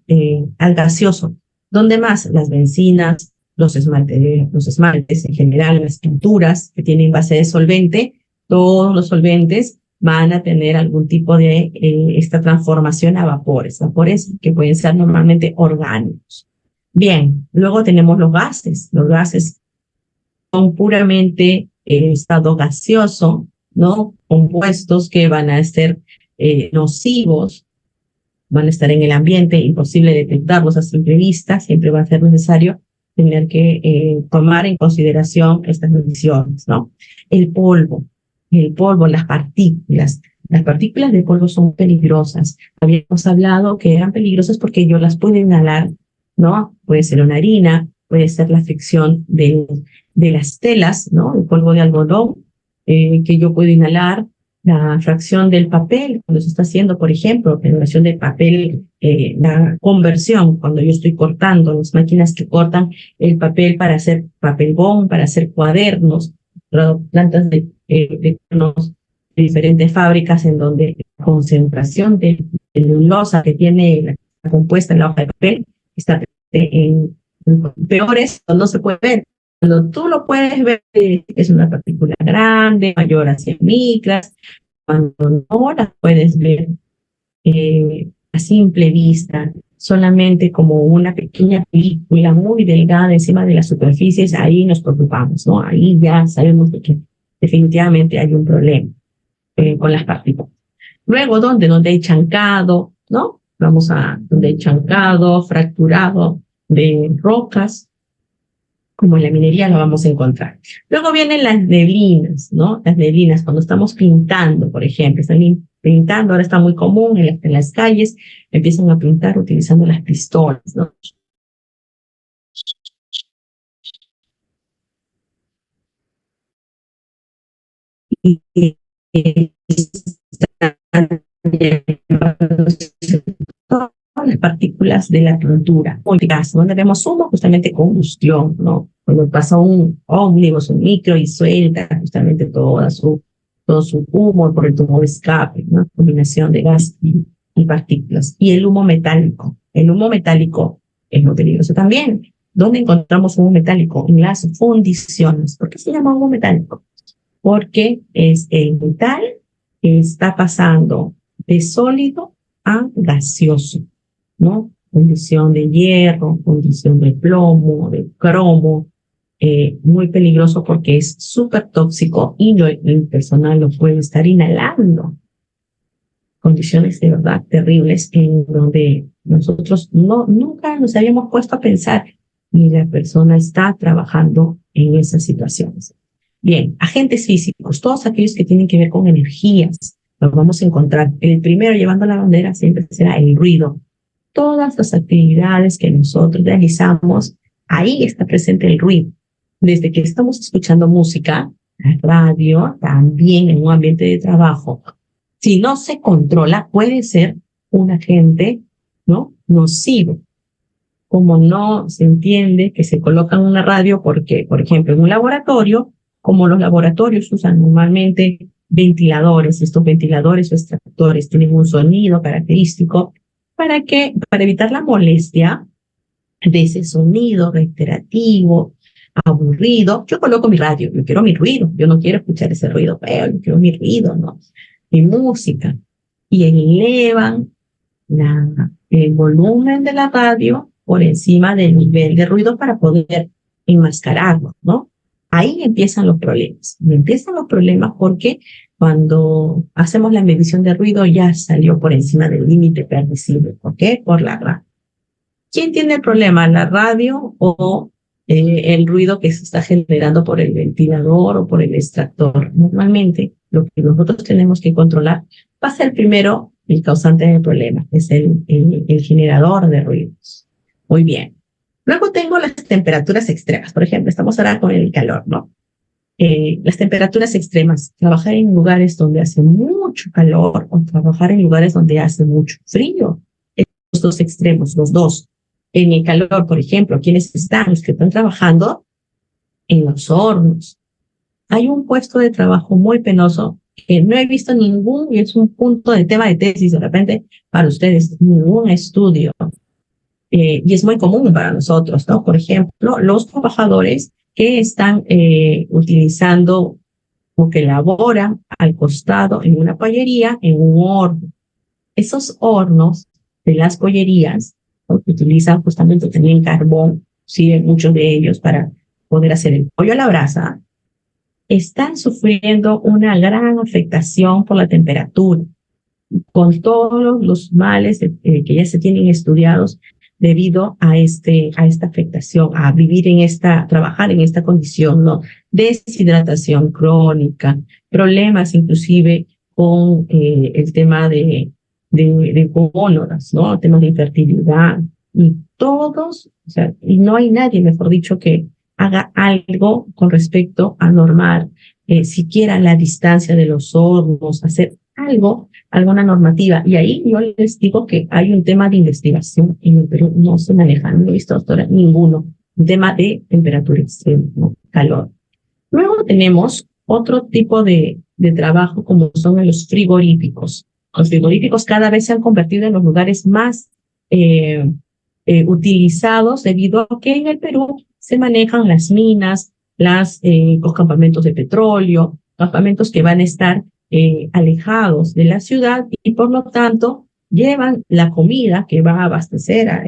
gaseoso. ¿Dónde más? Las bencinas, los esmaltes en general, las pinturas que tienen base de solvente, todos los solventes van a tener algún tipo de esta transformación a vapores que pueden ser normalmente orgánicos. Bien, luego tenemos los gases. Los gases son puramente estado gaseoso, ¿no? Compuestos que van a ser nocivos, van a estar en el ambiente, imposible detectarlos a simple vista, siempre va a ser necesario tener que tomar en consideración estas mediciones, ¿no? El polvo, las partículas de polvo son peligrosas. Habíamos hablado que eran peligrosas porque yo las puedo inhalar, ¿no? Puede ser una harina, puede ser la fricción de las telas, ¿no? El polvo de algodón que yo puedo inhalar, la fracción del papel, cuando se está haciendo, por ejemplo, generación de papel, la conversión, cuando yo estoy cortando, las máquinas que cortan el papel para hacer papel bond, para hacer cuadernos, plantas de diferentes fábricas en donde la concentración de celulosa que tiene la compuesta en la hoja de papel está en peores, no se puede ver. Cuando tú lo puedes ver, es una partícula grande, mayor a 100 micras. Cuando no las puedes ver a simple vista, solamente como una pequeña película muy delgada encima de las superficies, ahí nos preocupamos, ¿no? Ahí ya sabemos de que definitivamente hay un problema con las partículas. Luego, ¿dónde? Donde hay chancado, ¿no? Vamos a donde hay chancado, fracturado de rocas, como en la minería lo vamos a encontrar. Luego vienen las neblinas, ¿no? Las neblinas, cuando estamos pintando, por ejemplo, están pintando, ahora está muy común en las calles, empiezan a pintar utilizando las pistolas, ¿no? Y están todas las partículas de la pintura. Donde vemos humo, justamente combustión, ¿no? Cuando pasa un ómnibus, un micro y suelta justamente todo su humo por el tubo de escape, ¿no? Combinación de gas y partículas. Y el humo metálico. El humo metálico es muy peligroso también. ¿Dónde encontramos humo metálico? En las fundiciones. ¿Por qué se llama humo metálico? Porque es el metal que está pasando de sólido a gaseoso, ¿no? Fundición de hierro, fundición de plomo, de cromo, muy peligroso porque es súper tóxico y el personal lo puede estar inhalando. Condiciones de verdad terribles en donde nosotros nunca nos habíamos puesto a pensar y la persona está trabajando en esas situaciones. Bien, agentes físicos, todos aquellos que tienen que ver con energías, los vamos a encontrar. El primero llevando la bandera siempre será el ruido. Todas las actividades que nosotros realizamos, ahí está presente el ruido. Desde que estamos escuchando música, la radio, también en un ambiente de trabajo, si no se controla, puede ser un agente, ¿no? Nocivo. Como no se entiende que se coloca en una radio porque, por ejemplo, en un laboratorio, como los laboratorios usan normalmente ventiladores, estos ventiladores o extractores tienen un sonido característico para evitar la molestia de ese sonido reiterativo, aburrido. Yo coloco mi radio, yo quiero mi ruido, yo no quiero escuchar ese ruido feo, yo quiero mi ruido, ¿no? Mi música. Y elevan el volumen de la radio por encima del nivel de ruido para poder enmascararlo, ¿no? Ahí empiezan los problemas. Y empiezan los problemas porque cuando hacemos la medición de ruido ya salió por encima del límite permisible. ¿Por qué? Por la radio. ¿Quién tiene el problema? ¿La radio o el ruido que se está generando por el ventilador o por el extractor? Normalmente, lo que nosotros tenemos que controlar va a ser primero el causante del problema, es el generador de ruidos. Muy bien. Luego tengo las temperaturas extremas. Por ejemplo, estamos ahora con el calor, ¿no? Las temperaturas extremas, trabajar en lugares donde hace mucho calor o trabajar en lugares donde hace mucho frío. Los dos extremos, los dos. En el calor, por ejemplo, quienes están, los que están trabajando en los hornos. Hay un puesto de trabajo muy penoso que no he visto ningún, y es un punto de tema de tesis de repente para ustedes, ningún estudio. Y es muy común para nosotros, ¿no? Por ejemplo, los trabajadores que están utilizando o que laboran al costado en una pollería, en un horno. Esos hornos de las pollerías, ¿no? Que utilizan justamente también carbón, sí, muchos de ellos para poder hacer el pollo a la brasa, están sufriendo una gran afectación por la temperatura, con todos los males que ya se tienen estudiados debido a esta afectación, a trabajar en esta condición, ¿no? Deshidratación crónica, problemas inclusive con el tema de gónoras, ¿no? Temas de infertilidad, y todos, o sea, y no hay nadie, mejor dicho, que haga algo con respecto a normar siquiera la distancia de los hornos, hacer alguna normativa. Y ahí yo les digo que hay un tema de investigación en el Perú, no se maneja, no he visto hasta ahora ninguno, un tema de temperatura extrema, ¿no? Calor. Luego tenemos otro tipo de trabajo como son los frigoríficos. Los frigoríficos cada vez se han convertido en los lugares más utilizados debido a que en el Perú se manejan las minas, los campamentos de petróleo, campamentos que van a estar alejados de la ciudad y por lo tanto llevan la comida que va a abastecer a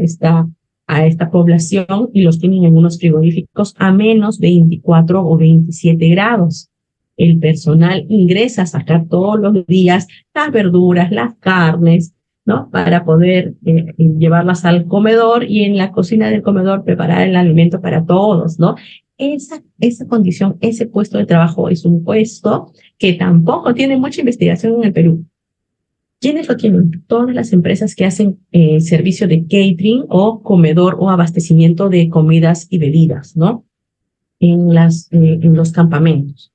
esta población y los tienen en unos frigoríficos a menos 24 o 27 grados. El personal ingresa a sacar todos los días las verduras, las carnes, ¿no? Para poder llevarlas al comedor y en la cocina del comedor preparar el alimento para todos, ¿no? Esa condición, ese puesto de trabajo es un puesto que tampoco tiene mucha investigación en el Perú. ¿Quiénes lo tienen? Todas las empresas que hacen servicio de catering o comedor o abastecimiento de comidas y bebidas, ¿no? En los campamentos.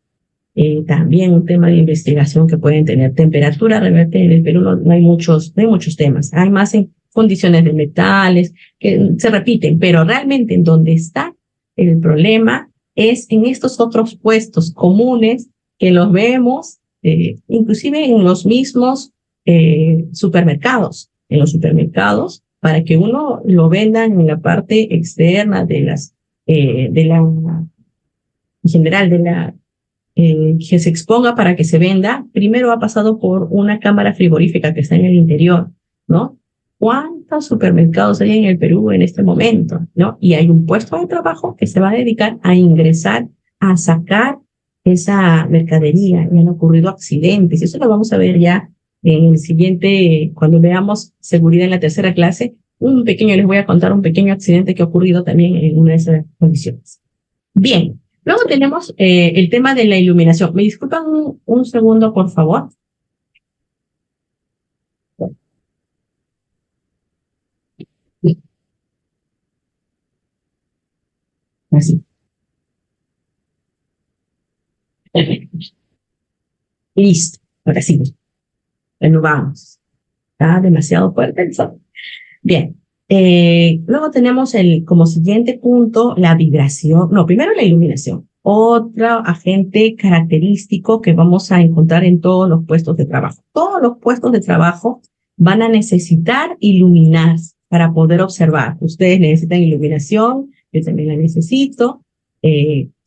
También un tema de investigación que pueden tener temperatura. Realmente en el Perú no hay muchos temas. Hay más en condiciones de metales que se repiten, pero realmente en donde está el problema es en estos otros puestos comunes que los vemos, inclusive en los mismos supermercados. En los supermercados, para que uno lo vendan en la parte externa de la, en general, que se exponga para que se venda, primero ha pasado por una cámara frigorífica que está en el interior, ¿no? ¿Cuántos supermercados hay en el Perú en este momento, ¿no? Y hay un puesto de trabajo que se va a dedicar a ingresar, a sacar esa mercadería. Y han ocurrido accidentes. Y eso lo vamos a ver ya en el siguiente, cuando veamos seguridad en la tercera clase. Les voy a contar un pequeño accidente que ha ocurrido también en una de esas condiciones. Bien. Luego tenemos el tema de la iluminación. ¿Me disculpan un segundo, por favor? Así. Listo. Ahora sí. Bueno, vamos. Está demasiado fuerte el sol. Bien. Luego tenemos como siguiente punto la vibración. No, primero la iluminación. Otro agente característico que vamos a encontrar en todos los puestos de trabajo. Todos los puestos de trabajo van a necesitar iluminarse para poder observar. Ustedes necesitan iluminación, yo también la necesito.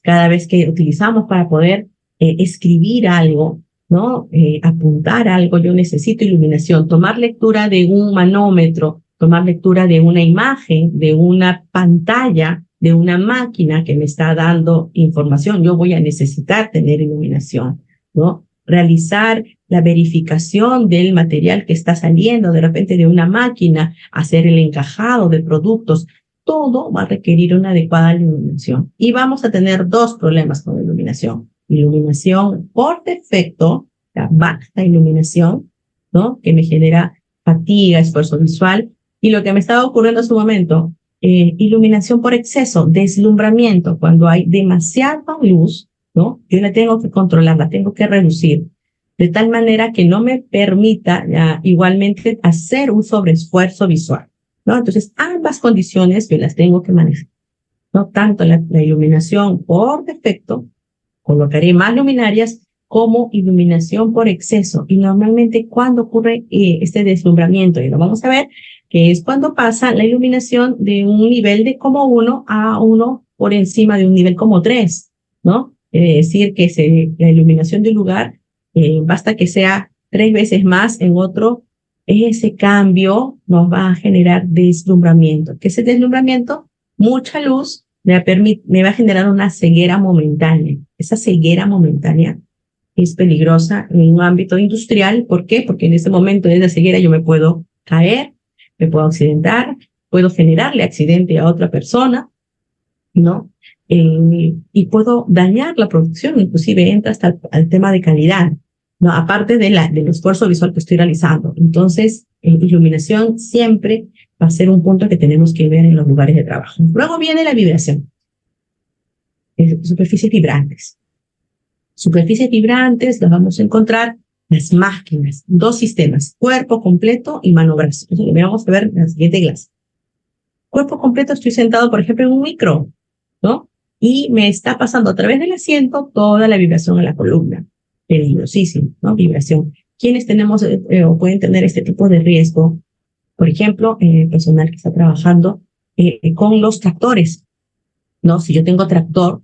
Cada vez que utilizamos para poder escribir algo, ¿no? Apuntar algo, yo necesito iluminación. Tomar lectura de un manómetro, tomar lectura de una imagen, de una pantalla, de una máquina que me está dando información. Yo voy a necesitar tener iluminación, ¿no? Realizar la verificación del material que está saliendo de repente de una máquina, hacer el encajado de productos. Todo va a requerir una adecuada iluminación. Y vamos a tener dos problemas con la iluminación. Iluminación por defecto, la baja iluminación, ¿no? Que me genera fatiga, esfuerzo visual. Y lo que me estaba ocurriendo en su momento, iluminación por exceso, deslumbramiento, cuando hay demasiada luz, ¿no? Yo la tengo que controlar, la tengo que reducir, de tal manera que no me permita igualmente hacer un sobreesfuerzo visual, ¿no? Entonces, ambas condiciones yo las tengo que manejar, ¿no? Tanto la iluminación por defecto, colocaré más luminarias, como iluminación por exceso. Y normalmente cuando ocurre este deslumbramiento, y lo vamos a ver, que es cuando pasa la iluminación de un nivel de como 1 a 1 por encima de un nivel como 3, ¿no? Quiere decir que la iluminación de un lugar basta que sea 3 veces más en otro, ese cambio nos va a generar deslumbramiento. ¿Qué es el deslumbramiento? Mucha luz me va a generar una ceguera momentánea. Esa ceguera momentánea es peligrosa en un ámbito industrial. ¿Por qué? Porque en ese momento de esa ceguera yo me puedo caer, me puedo accidentar, puedo generarle accidente a otra persona, ¿no? Y puedo dañar la producción, inclusive entra hasta al tema de calidad, ¿no? Aparte del esfuerzo visual que estoy realizando. Entonces, iluminación siempre va a ser un punto que tenemos que ver en los lugares de trabajo. Luego viene la vibración. Superficies vibrantes. Superficies vibrantes las vamos a encontrar las máquinas, dos sistemas, cuerpo completo y mano-brazo. Eso lo vamos a ver en la siguiente clase. Cuerpo completo, estoy sentado, por ejemplo, en un micro, ¿no? Y me está pasando a través del asiento toda la vibración a la columna. Peligrosísimo, ¿no? Vibración. ¿Quiénes tenemos o pueden tener este tipo de riesgo? Por ejemplo, el personal que está trabajando con los tractores, ¿no? Si yo tengo tractor,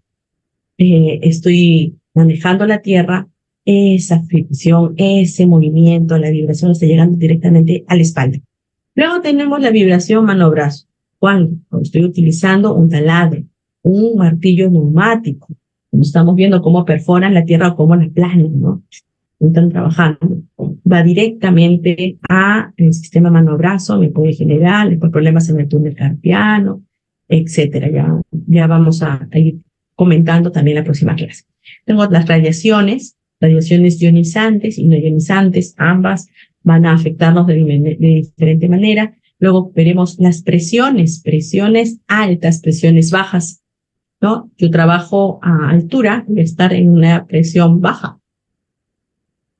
estoy manejando la tierra, esa fricción, ese movimiento, la vibración está llegando directamente a la espalda. Luego tenemos la vibración mano-brazo. Cuando estoy utilizando un taladro, un martillo neumático, como estamos viendo cómo perforan la tierra o cómo la planan, ¿no? Están trabajando. Va directamente al sistema mano-brazo, me puede generar después problemas en el túnel carpiano, etcétera. Ya vamos a ir comentando también la próxima clase. Tengo las radiaciones ionizantes y no ionizantes, ambas van a afectarnos de diferente manera. Luego veremos las presiones altas, presiones bajas, ¿no? Yo trabajo a altura, voy a estar en una presión baja,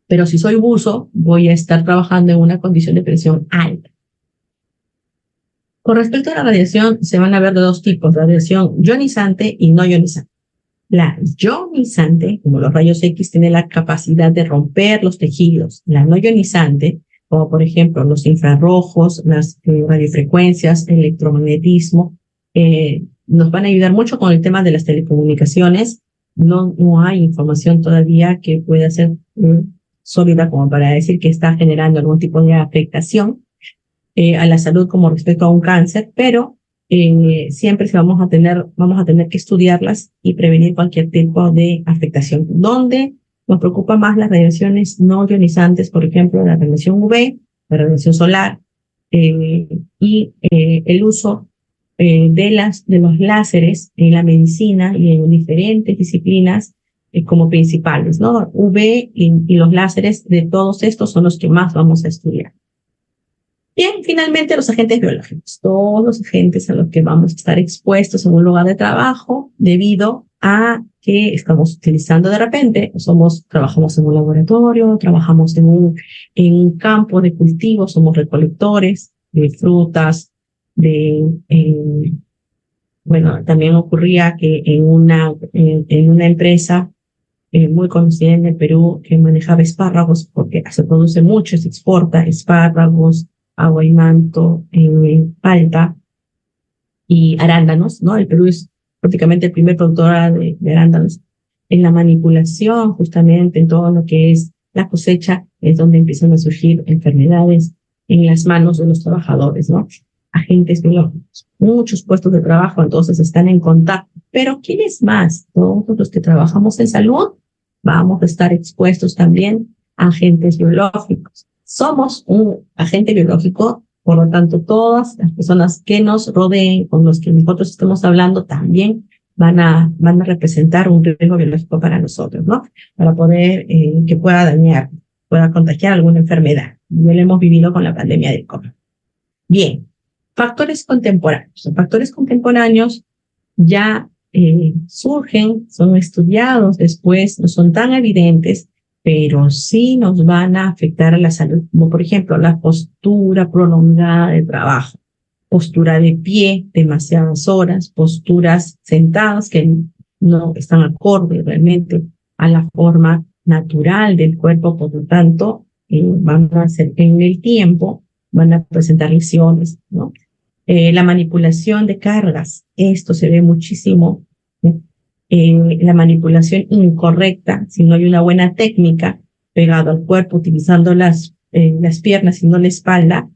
pero si soy buzo, voy a estar trabajando en una condición de presión alta. Con respecto a la radiación, se van a ver de dos tipos, radiación ionizante y no ionizante. La ionizante, como los rayos X, tiene la capacidad de romper los tejidos. La no ionizante, como por ejemplo los infrarrojos, las radiofrecuencias, electromagnetismo, nos van a ayudar mucho con el tema de las telecomunicaciones. No hay información todavía que pueda ser sólida como para decir que está generando algún tipo de afectación a la salud como respecto a un cáncer, pero siempre vamos a tener que estudiarlas y prevenir cualquier tipo de afectación. Donde nos preocupa más las radiaciones no ionizantes, por ejemplo, la radiación UV, la radiación solar, y el uso de los láseres en la medicina y en diferentes disciplinas como principales, ¿no? UV y los láseres, de todos estos son los que más vamos a estudiar. Bien, finalmente los agentes biológicos, todos los agentes a los que vamos a estar expuestos en un lugar de trabajo debido a que estamos utilizando de repente, trabajamos en un laboratorio, trabajamos en un campo de cultivo, somos recolectores de frutas, bueno, también ocurría que en una empresa muy conocida en el Perú que manejaba espárragos, porque se produce mucho, se exporta espárragos, agua y manto, palta y arándanos, ¿no? El Perú es prácticamente el primer productor de arándanos. En la manipulación, justamente en todo lo que es la cosecha, es donde empiezan a surgir enfermedades en las manos de los trabajadores, ¿no? Agentes biológicos. Muchos puestos de trabajo entonces están en contacto. Pero ¿quiénes más? Todos los que trabajamos en salud vamos a estar expuestos también a agentes biológicos. Somos un agente biológico, por lo tanto, todas las personas que nos rodeen, con los que nosotros estemos hablando, también van a representar un riesgo biológico para nosotros, ¿no? Para poder que pueda dañar, pueda contagiar alguna enfermedad. Ya lo hemos vivido con la pandemia de COVID. Bien, factores contemporáneos. Los factores contemporáneos ya surgen, son estudiados después, no son tan evidentes, pero sí nos van a afectar a la salud, como por ejemplo la postura prolongada de trabajo, postura de pie demasiadas horas, posturas sentadas que no están acorde realmente a la forma natural del cuerpo, por lo tanto, van a ser en el tiempo, van a presentar lesiones, ¿no? La manipulación de cargas, esto se ve muchísimo, ¿no? La manipulación incorrecta, si no hay una buena técnica pegado al cuerpo, utilizando las piernas y no la espalda,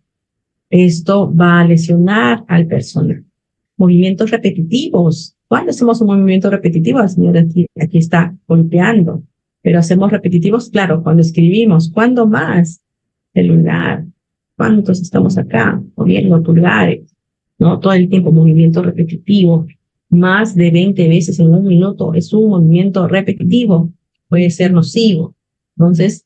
esto va a lesionar al personal. Movimientos repetitivos. ¿Cuándo hacemos un movimiento repetitivo? La señora aquí está golpeando, pero hacemos repetitivos, claro, cuando escribimos. ¿Cuándo más? Celular. ¿Cuántos estamos acá? Moviendo pulgares, ¿no? Todo el tiempo movimiento repetitivo. Más de 20 veces en un minuto es un movimiento repetitivo. Puede ser nocivo. Entonces,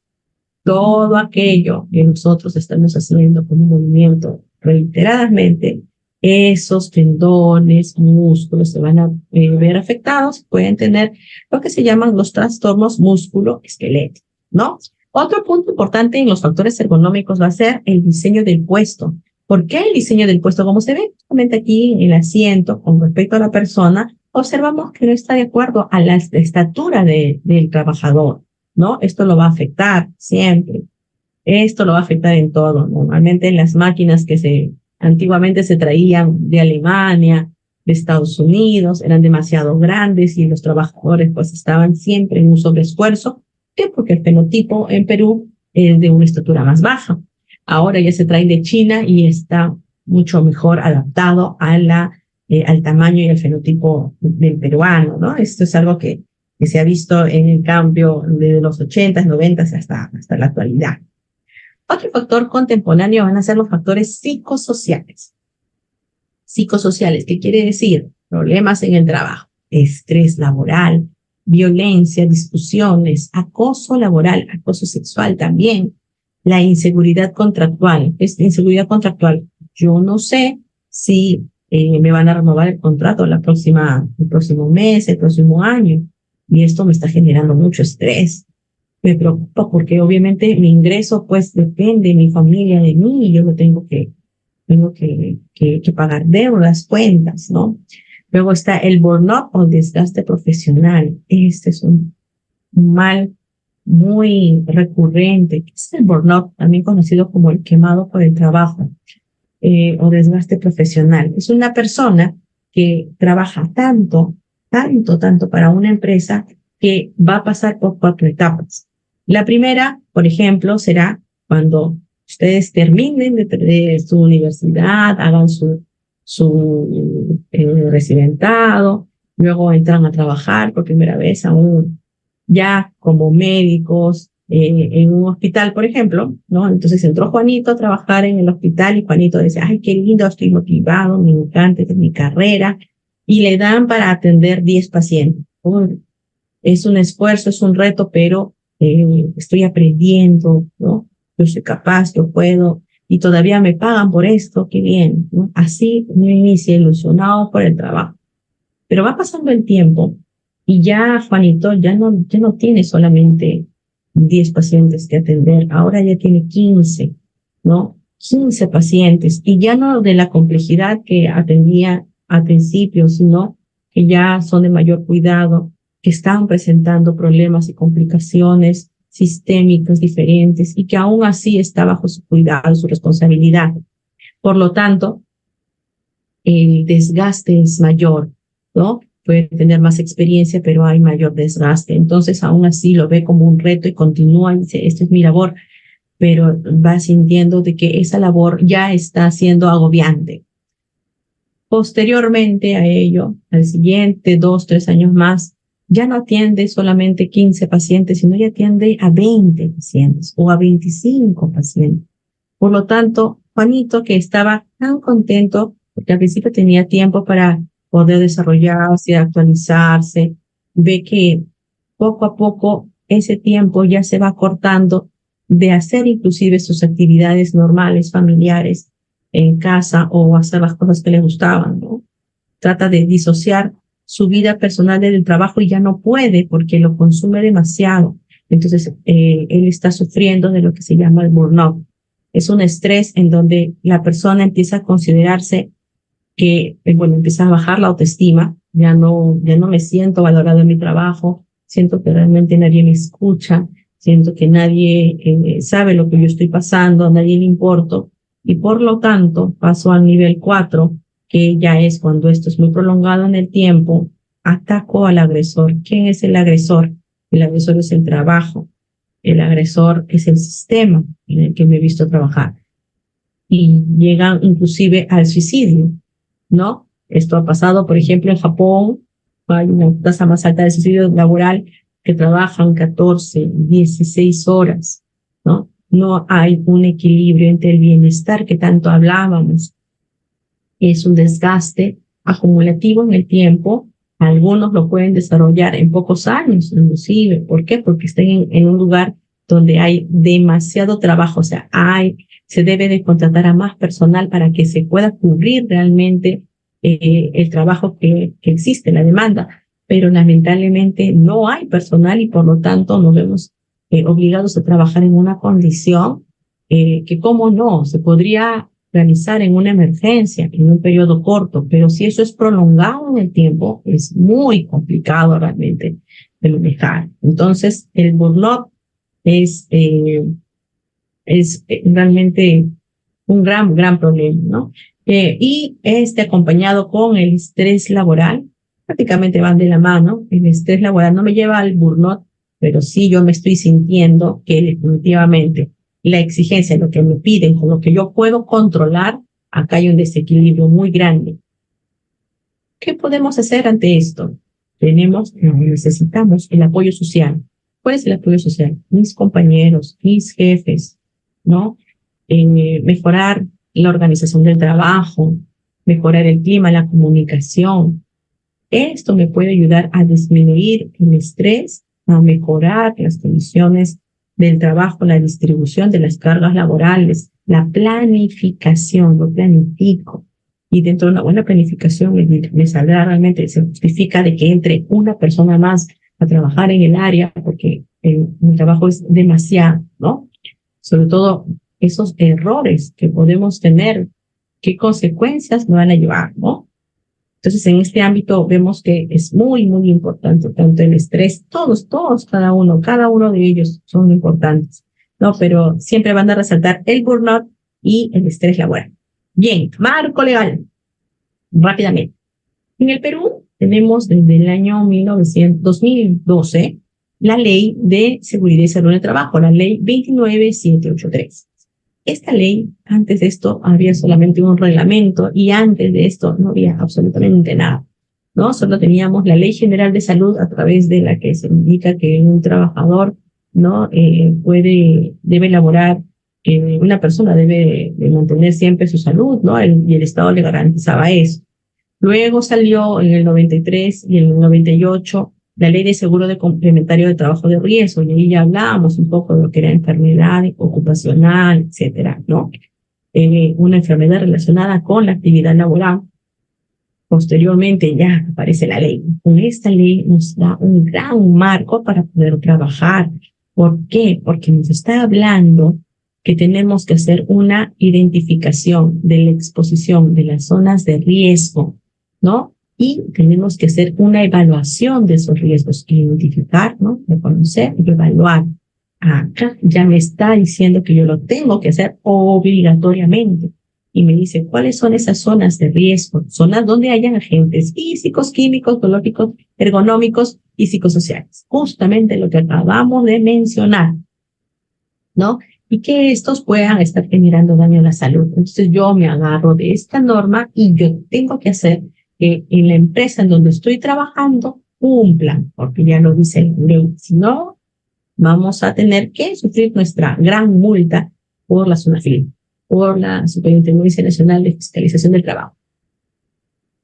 todo aquello que nosotros estamos haciendo con un movimiento reiteradamente, esos tendones, músculos se van a ver afectados, pueden tener lo que se llaman los trastornos músculo-esqueléticos, ¿no? Otro punto importante en los factores ergonómicos va a ser el diseño del puesto. ¿Por qué el diseño del puesto? Como se ve justamente aquí en el asiento con respecto a la persona, observamos que no está de acuerdo a la estatura del trabajador, ¿no? Esto lo va a afectar siempre. Esto lo va a afectar en todo. Normalmente en las máquinas que antiguamente se traían de Alemania, de Estados Unidos, eran demasiado grandes y los trabajadores pues estaban siempre en un sobreesfuerzo. ¿Qué? Porque el fenotipo en Perú es de una estatura más baja. Ahora ya se trae de China y está mucho mejor adaptado al tamaño y al fenotipo del peruano, ¿no? Esto es algo que se ha visto en el cambio de los 80s, 90s hasta la actualidad. Otro factor contemporáneo van a ser los factores psicosociales. Psicosociales, ¿qué quiere decir? Problemas en el trabajo, estrés laboral, violencia, discusiones, acoso laboral, acoso sexual también, la inseguridad contractual. Es inseguridad contractual. Yo no sé si me van a renovar el contrato el próximo mes, el próximo año, y esto me está generando mucho estrés. Me preocupa porque obviamente mi ingreso pues depende de mi familia, de mí, y yo lo tengo que pagar deudas, cuentas, ¿no? Luego está el burnout o desgaste profesional. Este es un mal muy recurrente. ¿Qué es el burnout? También conocido como el quemado por el trabajo o desgaste profesional. Es una persona que trabaja tanto para una empresa que va a pasar por 4 etapas. La primera, por ejemplo, será cuando ustedes terminen de su universidad, hagan su residentado, luego entran a trabajar por primera vez aún ya como médicos en un hospital, por ejemplo, ¿no? Entonces entró Juanito a trabajar en el hospital y Juanito dice, ay, qué lindo, estoy motivado, me encanta, esta es mi carrera, y le dan para atender 10 pacientes. Es un esfuerzo, es un reto, pero estoy aprendiendo, ¿no? Yo soy capaz, yo puedo, y todavía me pagan por esto, qué bien, ¿no? Así me inicié ilusionado por el trabajo. Pero va pasando el tiempo y ya Juanito ya no tiene solamente 10 pacientes que atender, ahora ya tiene 15, ¿no? 15 pacientes y ya no de la complejidad que atendía al principio, sino que ya son de mayor cuidado, que están presentando problemas y complicaciones sistémicas diferentes y que aún así está bajo su cuidado, su responsabilidad. Por lo tanto, el desgaste es mayor, ¿no? Puede tener más experiencia, pero hay mayor desgaste. Entonces, aún así lo ve como un reto y continúa y dice, esto es mi labor, pero va sintiendo de que esa labor ya está siendo agobiante. Posteriormente a ello, al siguiente 2, 3 años más, ya no atiende solamente 15 pacientes, sino ya atiende a 20 pacientes o a 25 pacientes. Por lo tanto, Juanito, que estaba tan contento, porque al principio tenía tiempo para poder desarrollarse, actualizarse, ve que poco a poco ese tiempo ya se va cortando de hacer inclusive sus actividades normales, familiares, en casa o hacer las cosas que le gustaban, ¿no? Trata de disociar su vida personal del trabajo y ya no puede porque lo consume demasiado. Entonces, él está sufriendo de lo que se llama el burnout. Es un estrés en donde la persona empieza a considerarse que, bueno, empieza a bajar la autoestima, ya no me siento valorado en mi trabajo, siento que realmente nadie me escucha, siento que nadie sabe lo que yo estoy pasando, a nadie le importo, y por lo tanto paso al nivel 4, que ya es cuando esto es muy prolongado en el tiempo, ataco al agresor. ¿Quién es el agresor? El agresor es el trabajo, el agresor es el sistema en el que me he visto trabajar. Y llegan inclusive al suicidio, ¿no? Esto ha pasado, por ejemplo, en Japón, hay una tasa más alta de suicidio laboral que trabajan 14, 16 horas, ¿no? No hay un equilibrio entre el bienestar que tanto hablábamos. Es un desgaste acumulativo en el tiempo. Algunos lo pueden desarrollar en pocos años, inclusive. ¿Por qué? Porque están en un lugar donde hay demasiado trabajo, o sea, se debe de contratar a más personal para que se pueda cubrir realmente el trabajo que existe, la demanda, pero lamentablemente no hay personal y por lo tanto nos vemos obligados a trabajar en una condición que, cómo no, se podría realizar en una emergencia, en un periodo corto, pero si eso es prolongado en el tiempo, es muy complicado realmente de manejar. Entonces, el burnout es realmente un gran problema, ¿no? Y acompañado con el estrés laboral, prácticamente van de la mano. El estrés laboral no me lleva al burnout, pero sí yo me estoy sintiendo que definitivamente la exigencia, lo que me piden, con lo que yo puedo controlar, acá hay un desequilibrio muy grande. ¿Qué podemos hacer ante esto? Necesitamos el apoyo social. ¿Cuál es el apoyo social? Mis compañeros, mis jefes, ¿no? Mejorar la organización del trabajo, mejorar el clima, la comunicación. Esto me puede ayudar a disminuir el estrés, a mejorar las condiciones del trabajo, la distribución de las cargas laborales, la planificación, lo planifico. Y dentro de una buena planificación me saldrá realmente, se justifica de que entre una persona más a trabajar en el área, porque el trabajo es demasiado, ¿no? Sobre todo esos errores que podemos tener, qué consecuencias me van a llevar, ¿no? Entonces, en este ámbito vemos que es muy, muy importante, tanto el estrés, todos, cada uno de ellos son importantes, ¿no? Pero siempre van a resaltar el burnout y el estrés laboral. Bien, marco legal, rápidamente. En el Perú tenemos desde el año 2012 la Ley de Seguridad y Salud en el Trabajo, la Ley 29783. Esta ley, antes de esto, había solamente un reglamento y antes de esto no había absolutamente nada, ¿no? Solo teníamos la Ley General de Salud a través de la que se indica que un trabajador, ¿no? Debe elaborar, una persona debe de mantener siempre su salud, ¿no? Y el Estado le garantizaba eso. Luego salió en el 93 y en el 98 la Ley de Seguro de Complementario de Trabajo de Riesgo, y ahí ya hablábamos un poco de lo que era enfermedad ocupacional, etcétera, ¿no? Una enfermedad relacionada con la actividad laboral. Posteriormente ya aparece la ley. Con esta ley nos da un gran marco para poder trabajar. ¿Por qué? Porque nos está hablando que tenemos que hacer una identificación de la exposición de las zonas de riesgo, ¿no? Y tenemos que hacer una evaluación de esos riesgos, identificar, ¿no? Reconocer y evaluar. Acá ya me está diciendo que yo lo tengo que hacer obligatoriamente. Y me dice, ¿cuáles son esas zonas de riesgo? Zonas donde hayan agentes físicos, químicos, biológicos, ergonómicos y psicosociales. Justamente lo que acabamos de mencionar, ¿no? Y que estos puedan estar generando daño a la salud. Entonces yo me agarro de esta norma y yo tengo que hacer que en la empresa en donde estoy trabajando cumplan, porque ya lo dice la ley. Si no, vamos a tener que sufrir nuestra gran multa por la SUNAFIL, por la Superintendencia Nacional de Fiscalización del Trabajo.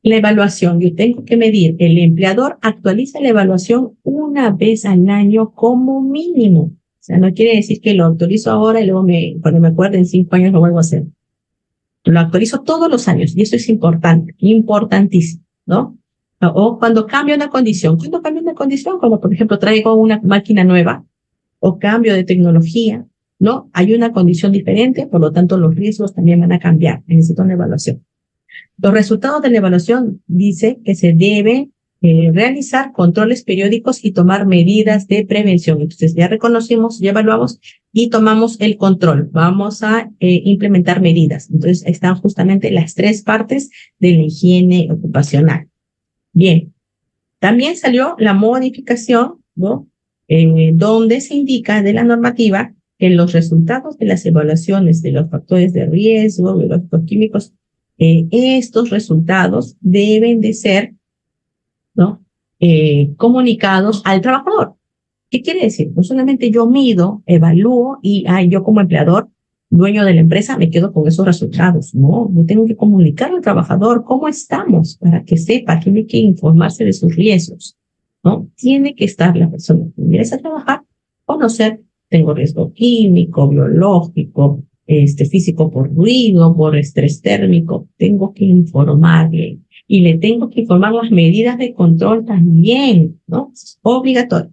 La evaluación, yo tengo que medir, el empleador actualiza la evaluación una vez al año como mínimo. O sea, no quiere decir que lo actualizo ahora y luego cuando me acuerde en 5 años lo vuelvo a hacer. Lo actualizo todos los años y eso es importante, importantísimo, ¿no? O cuando cambia una condición. ¿Cuándo cambia una condición? Cuando, por ejemplo, traigo una máquina nueva o cambio de tecnología, ¿no? Hay una condición diferente, por lo tanto los riesgos también van a cambiar. Necesito una evaluación. Los resultados de la evaluación dice que se debe realizar controles periódicos y tomar medidas de prevención. Entonces ya reconocimos, ya evaluamos y tomamos el control. Vamos a implementar medidas. Entonces están justamente las 3 partes de la higiene ocupacional. Bien, también salió la modificación, ¿no? Donde se indica de la normativa que los resultados de las evaluaciones de los factores de riesgo, biológicos, químicos, estos resultados deben de ser, ¿no? Comunicados al trabajador. ¿Qué quiere decir? No solamente yo mido, evalúo y yo como empleador, dueño de la empresa, me quedo con esos resultados. No, yo tengo que comunicar al trabajador cómo estamos para que sepa, tiene que informarse de sus riesgos, ¿no? Tiene que estar la persona que ingresa a trabajar, conocer, tengo riesgo químico, biológico, físico por ruido, por estrés térmico, tengo que informarle y le tengo que informar las medidas de control también, ¿no? Es obligatorio.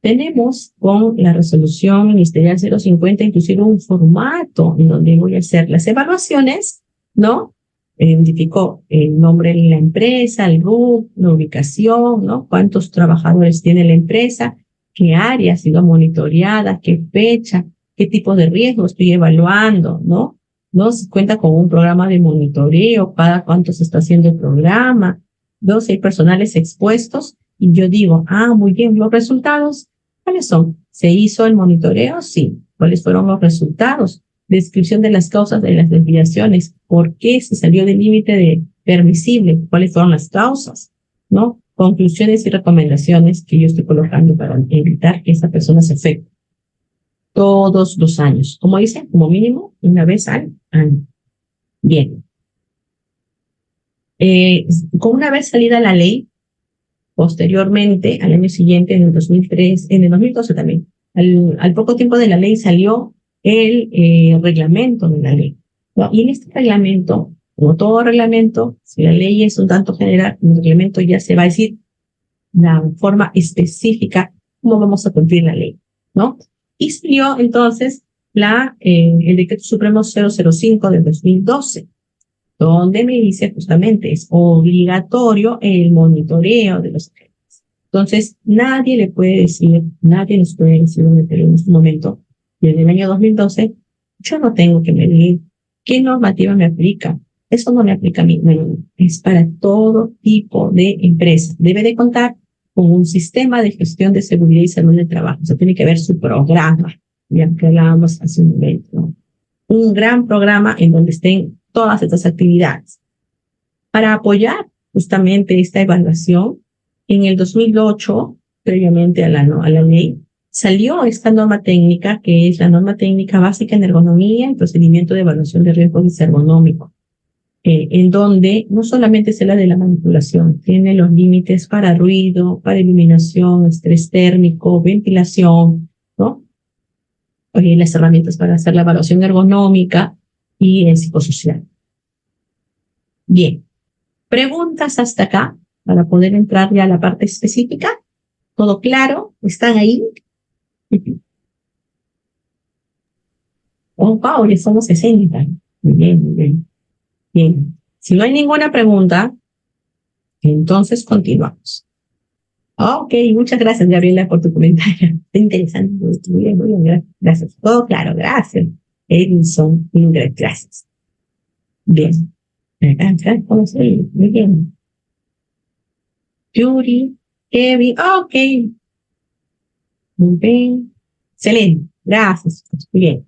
Tenemos con la resolución ministerial 050 inclusive un formato en donde voy a hacer las evaluaciones, ¿no? Identificó el nombre de la empresa, el RUT, la ubicación, ¿no? Cuántos trabajadores tiene la empresa, qué área ha sido monitoreada, qué fecha, qué tipo de riesgo estoy evaluando, ¿no? ¿No? Se cuenta con un programa de monitoreo, cada cuánto se está haciendo el programa, si hay personales expuestos, y yo digo, muy bien, los resultados, ¿cuáles son? ¿Se hizo el monitoreo? Sí. ¿Cuáles fueron los resultados? Descripción de las causas de las desviaciones. ¿Por qué se salió del límite permisible? ¿Cuáles fueron las causas? ¿No? Conclusiones y recomendaciones que yo estoy colocando para evitar que esa persona se afecte. Todos los años. Como dice, como mínimo, una vez al año. Bien. Con una vez salida la ley, posteriormente, al año siguiente, en el 2003, en el 2012 también, al poco tiempo de la ley salió el reglamento de la ley, ¿no? Y en este reglamento, como todo reglamento, si la ley es un tanto general, en el reglamento ya se va a decir la forma específica cómo vamos a cumplir la ley, ¿no? Y salió entonces el Decreto Supremo 005 del 2012, donde me dice justamente es obligatorio el monitoreo de los agentes. Entonces, nadie nos puede decir en este momento, desde el año 2012, yo no tengo que medir qué normativa me aplica. Eso no me aplica a mí, no, es para todo tipo de empresa. Debe de contar con un sistema de gestión de seguridad y salud del trabajo. O sea, tiene que ver su programa, ya que hablábamos hace un momento, ¿no? Un gran programa en donde estén todas estas actividades. Para apoyar justamente esta evaluación, en el 2008, previamente a la ley, salió esta norma técnica, que es la norma técnica básica en ergonomía y procedimiento de evaluación de riesgos ergonómicos, en donde no solamente se habla de la manipulación, tiene los límites para ruido, para eliminación, estrés térmico, ventilación, ¿no? Las herramientas para hacer la evaluación ergonómica y el psicosocial. Bien, preguntas hasta acá para poder entrar ya a la parte específica. ¿Todo claro? ¿Están ahí? Oh, wow, ya somos 60. Muy bien, muy bien. Bien. Si no hay ninguna pregunta, entonces continuamos. Ok, muchas gracias, Gabriela, por tu comentario. Está interesante. Muy bien, gracias. Todo claro, gracias. Edison, Ingrid, gracias. Bien. ¿Cómo soy? Muy bien. Yuri, Kevin, ok. Muy bien. Excelente. Gracias. Muy bien.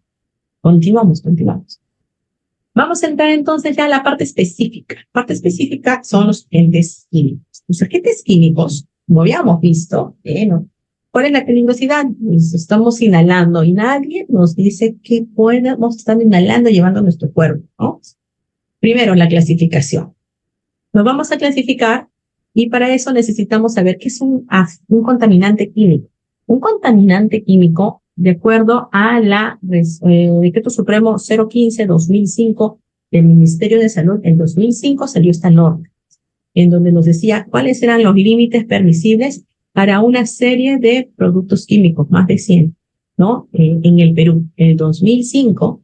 Continuamos. Vamos a entrar entonces ya a la parte específica. La parte específica son los agentes químicos. Los agentes químicos, como habíamos visto, ¿cuál es la peligrosidad? Pues estamos inhalando y nadie nos dice qué podemos estar inhalando llevando a nuestro cuerpo, ¿no? Primero, la clasificación. Nos vamos a clasificar y para eso necesitamos saber qué es un contaminante químico. Un contaminante químico, de acuerdo a Decreto Supremo 015-2005 del Ministerio de Salud, en 2005 salió esta norma, en donde nos decía cuáles eran los límites permisibles para una serie de productos químicos, más de 100, ¿no? En el Perú, en el 2005,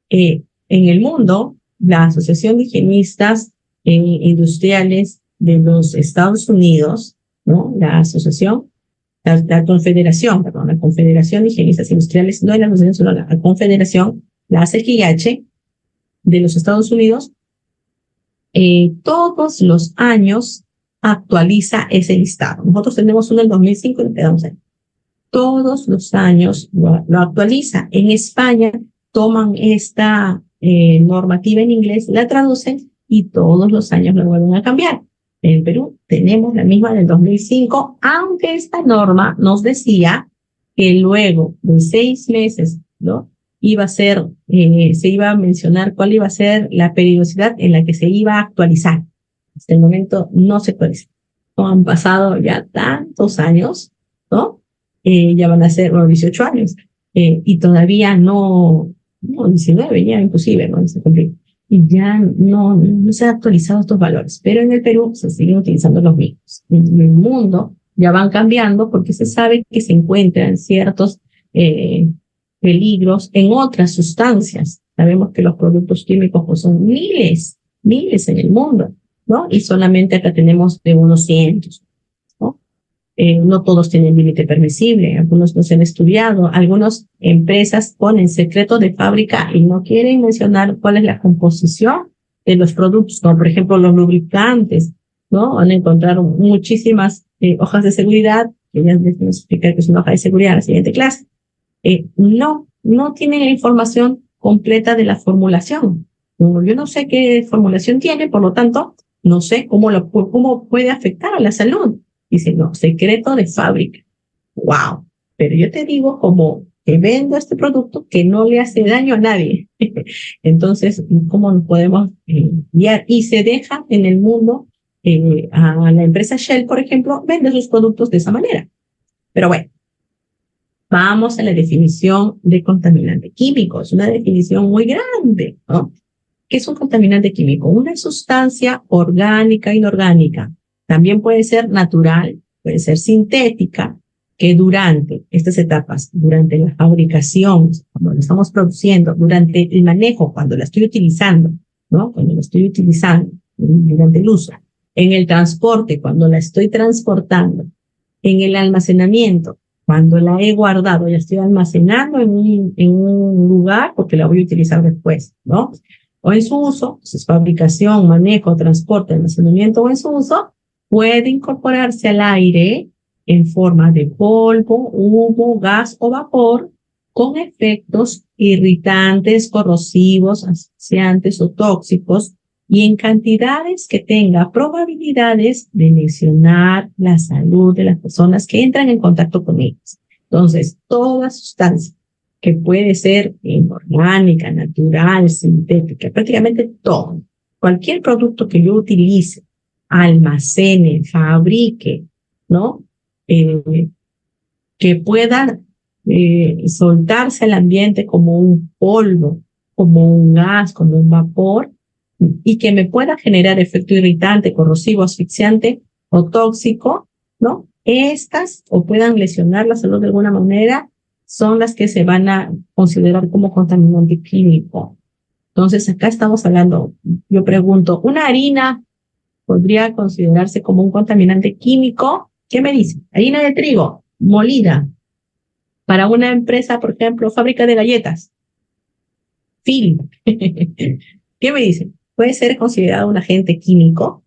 en el mundo, la Asociación de Higienistas Industriales de los Estados Unidos, ¿no? La Confederación de Higienistas Industriales, no es la asociación, sino la Confederación, la ACGIH de los Estados Unidos, todos los años actualiza ese listado. Nosotros tenemos uno en el 2005 y nos quedamos ahí. Todos los años lo actualiza. En España toman esta normativa en inglés, la traducen y todos los años lo vuelven a cambiar. En Perú tenemos la misma del 2005, aunque esta norma nos decía que luego de 6 meses, ¿no? Se iba a mencionar cuál iba a ser la periodicidad en la que se iba a actualizar. Hasta el momento no se actualiza. No han pasado ya tantos años, ¿no? Ya van a ser 18 años, y todavía no, 19 ya inclusive, ¿no? Se cumplió. Y ya no se han actualizado estos valores, pero en el Perú se siguen utilizando los mismos. En el mundo ya van cambiando porque se sabe que se encuentran ciertos peligros en otras sustancias. Sabemos que los productos químicos pues, son miles en el mundo, ¿no? Y solamente acá tenemos de unos cientos, ¿no? No todos tienen límite permisible, algunos no se han estudiado, algunas empresas ponen secreto de fábrica y no quieren mencionar cuál es la composición de los productos, como por ejemplo los lubricantes, ¿no? Van a encontrar muchísimas hojas de seguridad, que ya les voy a explicar que es una hoja de seguridad en la siguiente clase. No tienen la información completa de la formulación. Yo no sé qué formulación tiene, por lo tanto, no sé cómo puede afectar a la salud. Dice, no, secreto de fábrica. ¡Wow! Pero yo te digo, como que vendo este producto que no le hace daño a nadie. Entonces, ¿cómo nos podemos guiar? Y se deja en el mundo a la empresa Shell, por ejemplo, vende sus productos de esa manera. Pero bueno, Vamos a la definición de contaminante químico. Es una definición muy grande, ¿no? ¿Qué es un contaminante químico? Una sustancia orgánica, inorgánica. También puede ser natural, puede ser sintética, que durante estas etapas, durante la fabricación, cuando la estamos produciendo, durante el manejo, cuando la estoy utilizando, ¿no? Cuando la estoy utilizando, durante el uso, en el transporte, cuando la estoy transportando, en el almacenamiento, cuando la he guardado, ya estoy almacenando en un lugar porque la voy a utilizar después, ¿no? O en su uso, si es fabricación, manejo, transporte, almacenamiento o en su uso, puede incorporarse al aire en forma de polvo, humo, gas o vapor con efectos irritantes, corrosivos, asfixiantes o tóxicos y en cantidades que tenga probabilidades de lesionar la salud de las personas que entran en contacto con ellas. Entonces, toda sustancia que puede ser inorgánica, natural, sintética, prácticamente todo. Cualquier producto que yo utilice, almacene, fabrique, ¿no? Que pueda soltarse al ambiente como un polvo, como un gas, como un vapor, y que me pueda generar efecto irritante, corrosivo, asfixiante o tóxico, ¿no? Estas, o puedan lesionar la salud de alguna manera, son las que se van a considerar como contaminante químico. Entonces, acá estamos hablando, yo pregunto, ¿una harina podría considerarse como un contaminante químico? ¿Qué me dice? Harina de trigo, molida, para una empresa, por ejemplo, fábrica de galletas, Phil. ¿Qué me dice? ¿Puede ser considerado un agente químico?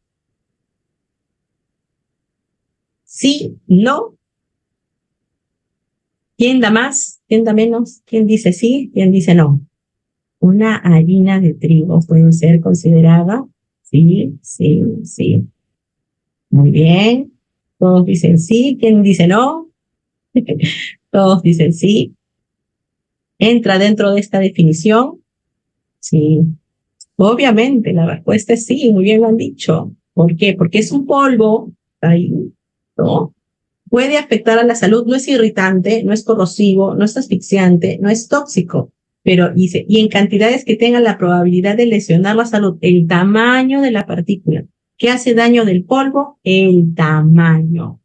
Sí, no. ¿Quién da más? ¿Quién da menos? ¿Quién dice sí? ¿Quién dice no? Una harina de trigo puede ser considerada. Sí, sí, sí. Muy bien. Todos dicen sí. ¿Quién dice no? Todos dicen sí. ¿Entra dentro de esta definición? Sí. Obviamente, la respuesta es sí, muy bien lo han dicho. ¿Por qué? Porque es un polvo, ahí, ¿no? Puede afectar a la salud, no es irritante, no es corrosivo, no es asfixiante, no es tóxico, pero dice, y en cantidades que tengan la probabilidad de lesionar la salud, el tamaño de la partícula. ¿Qué hace daño del polvo? El tamaño.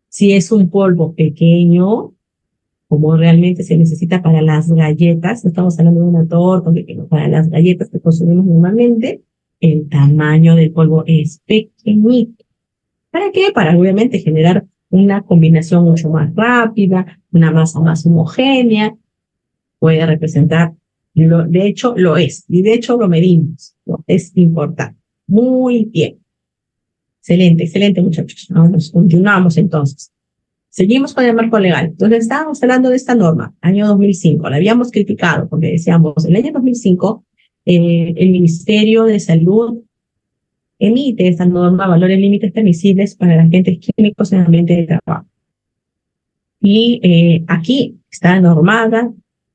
Si es un polvo pequeño, como realmente se necesita para las galletas, no estamos hablando de una torta, para las galletas que consumimos normalmente, el tamaño del polvo es pequeñito. ¿Para qué? Para obviamente generar una combinación mucho más rápida, una masa más homogénea, puede representar, de hecho lo es, y de hecho lo medimos, ¿no? Es importante. Muy bien. Excelente, excelente muchachos. Vamos, continuamos entonces. Seguimos con el marco legal. Entonces estábamos hablando de esta norma, año 2005. La habíamos criticado porque decíamos, en el año 2005, el Ministerio de Salud emite esta norma, valores límites permisibles para agentes químicos en el ambiente de trabajo. Y aquí está normada,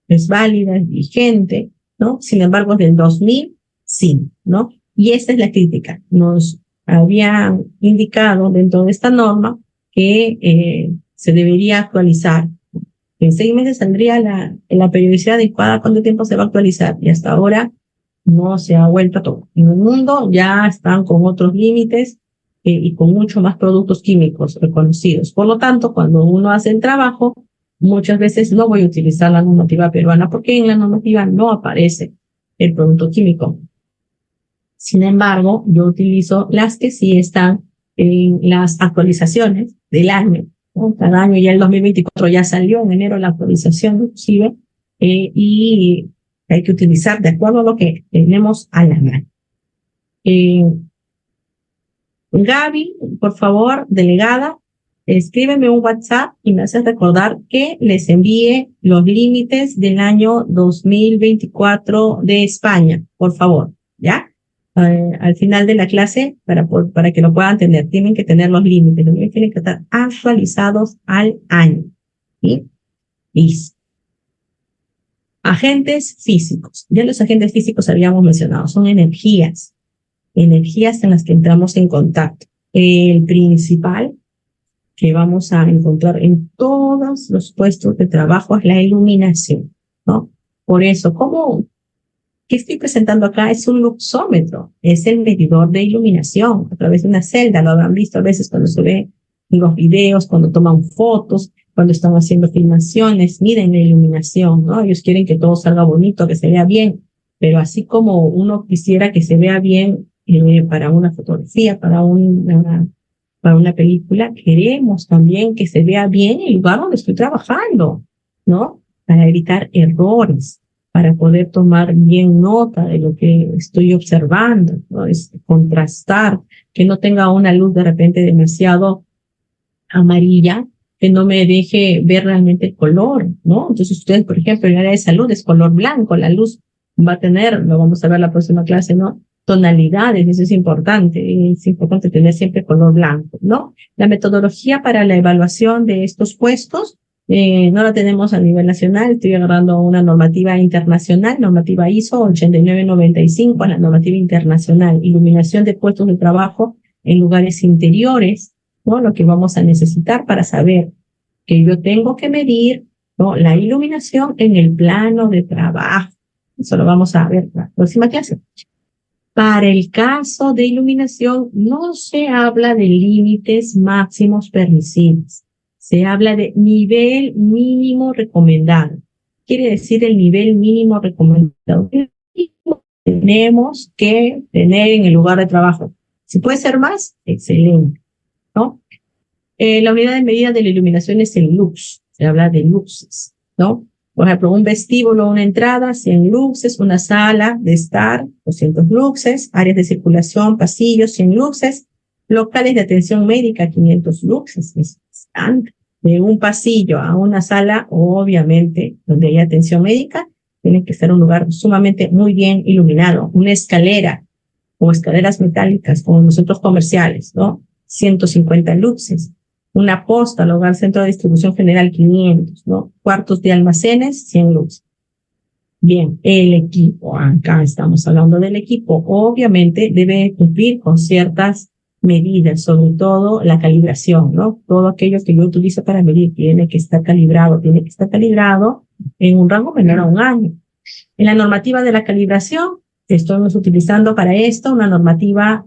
es válida, es vigente, ¿no? Sin embargo, del 2000, sí, ¿no? Y esta es la crítica. Nos habían indicado dentro de esta norma que se debería actualizar. En 6 meses saldría la periodicidad adecuada, ¿cuánto tiempo se va a actualizar? Y hasta ahora no se ha vuelto a tocar. En el mundo ya están con otros límites y con mucho más productos químicos reconocidos. Por lo tanto, cuando uno hace el trabajo, muchas veces no voy a utilizar la normativa peruana porque en la normativa no aparece el producto químico. Sin embargo, yo utilizo las que sí están en las actualizaciones del año, ¿no? Cada año, ya el 2024 ya salió en enero la actualización inclusive, y hay que utilizar de acuerdo a lo que tenemos a la mano. Gaby, por favor, delegada, escríbeme un WhatsApp y me haces recordar que les envíe los límites del año 2024 de España, por favor, ¿ya? Al final de la clase, para que lo puedan tener, tienen que tener los límites tienen que estar actualizados al año, ¿sí? Listo. Agentes físicos. Ya los agentes físicos habíamos mencionado, son energías en las que entramos en contacto. El principal, que vamos a encontrar en todos los puestos de trabajo es la iluminación, ¿no? Por eso, ¿qué estoy presentando acá? Es un luxómetro, es el medidor de iluminación a través de una celda. Lo habrán visto a veces cuando se ve en los videos, cuando toman fotos, cuando están haciendo filmaciones, miden la iluminación, ¿no? Ellos quieren que todo salga bonito, que se vea bien, pero así como uno quisiera que se vea bien para una fotografía, para una película, queremos también que se vea bien el lugar donde estoy trabajando, ¿no? Para evitar errores, para poder tomar bien nota de lo que estoy observando, ¿no? Es contrastar, que no tenga una luz de repente demasiado amarilla, que no me deje ver realmente el color, ¿no? Entonces ustedes, por ejemplo, en el área de salud es color blanco, la luz va a tener, lo vamos a ver en la próxima clase, ¿no? Tonalidades, eso es importante tener siempre color blanco, ¿no? La metodología para la evaluación de estos puestos no la tenemos a nivel nacional, estoy agarrando una normativa internacional, normativa ISO 8995, la normativa internacional, iluminación de puestos de trabajo en lugares interiores, ¿no? Lo que vamos a necesitar para saber que yo tengo que medir, ¿no? La iluminación en el plano de trabajo. Eso lo vamos a ver en la próxima clase. Para el caso de iluminación, no se habla de límites máximos permisibles. Se habla de nivel mínimo recomendado. Quiere decir el nivel mínimo recomendado. Tenemos que tener en el lugar de trabajo. Si puede ser más, excelente, ¿no? La unidad de medida de la iluminación es el lux. Se habla de luxes, ¿no? Por ejemplo, un vestíbulo, una entrada, 100 luxes, una sala de estar, 200 luxes, áreas de circulación, pasillos, 100 luxes, locales de atención médica, 500 luxes. Es bastante. De un pasillo a una sala, obviamente, donde hay atención médica, tiene que ser un lugar sumamente muy bien iluminado. Una escalera o escaleras metálicas, como en los centros comerciales, ¿no? 150 luxes. Una posta, al hogar centro de distribución general, 500, ¿no? Cuartos de almacenes, 100 luxes. Bien, el equipo, acá estamos hablando del equipo, obviamente debe cumplir con ciertas medidas, sobre todo la calibración, ¿no? Todo aquello que yo utilizo para medir tiene que estar calibrado en un rango menor a un año. En la normativa de la calibración, estamos utilizando para esto una normativa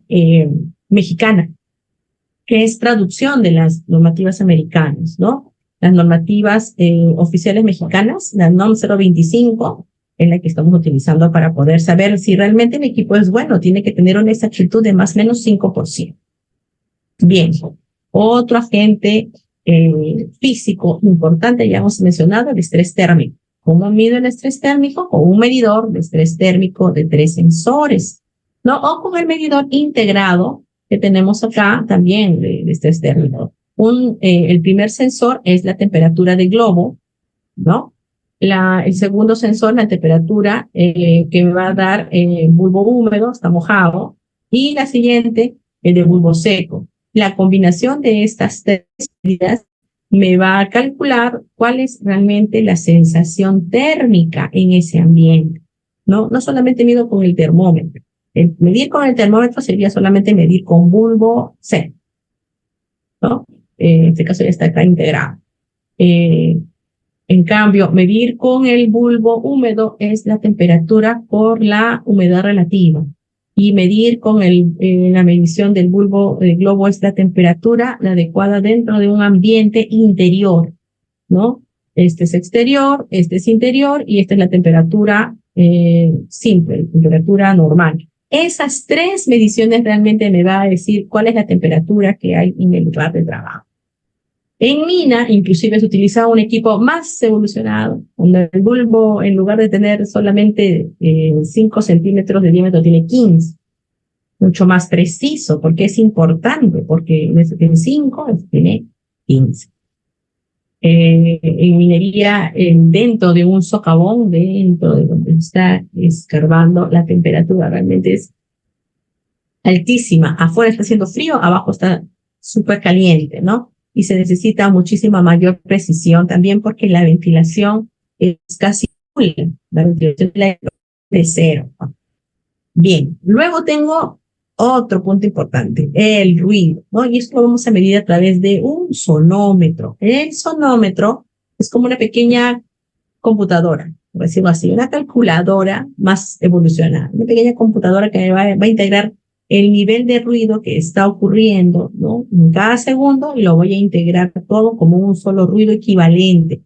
mexicana, que es traducción de las normativas americanas, ¿no? Las normativas oficiales mexicanas, la NOM 025, es la que estamos utilizando para poder saber si realmente el equipo es bueno, tiene que tener una exactitud de más o menos 5%. Bien, otro agente físico importante, ya hemos mencionado, el estrés térmico. ¿Cómo mido el estrés térmico? Con un medidor de estrés térmico de 3 sensores, ¿no? O con el medidor integrado que tenemos acá también de estrés térmico. El primer sensor es la temperatura del globo, ¿no? El segundo sensor, la temperatura que me va a dar bulbo húmedo, está mojado, y la siguiente, el de bulbo seco. La combinación de estas tres medidas me va a calcular cuál es realmente la sensación térmica en ese ambiente, ¿no? No solamente mido con el termómetro. Medir con el termómetro sería solamente medir con bulbo seco, ¿no? En este caso ya está acá integrado. En cambio, medir con el bulbo húmedo es la temperatura por la humedad relativa. Y medir con la medición del bulbo del globo es la temperatura la adecuada dentro de un ambiente interior, ¿no? Este es exterior, este es interior y esta es la temperatura simple, temperatura normal. Esas tres mediciones realmente me va a decir cuál es la temperatura que hay en el lugar de trabajo. En mina, inclusive se utiliza un equipo más evolucionado, donde el bulbo, en lugar de tener solamente 5 centímetros de diámetro, tiene 15. Mucho más preciso, porque es importante, porque en este tiene 5, este tiene 15. En minería, dentro de un socavón, dentro de donde está escarbando, la temperatura realmente es altísima. Afuera está haciendo frío, abajo está súper caliente, ¿no? Y se necesita muchísima mayor precisión también porque la ventilación es casi nula. La ventilación de cero. Bien, luego tengo Otro punto importante, el ruido, ¿no? Y esto lo vamos a medir a través de un sonómetro. El sonómetro es como una pequeña computadora, por decirlo así, una calculadora más evolucionada, una pequeña computadora que va a integrar el nivel de ruido que está ocurriendo, ¿no? En cada segundo y lo voy a integrar todo como un solo ruido equivalente.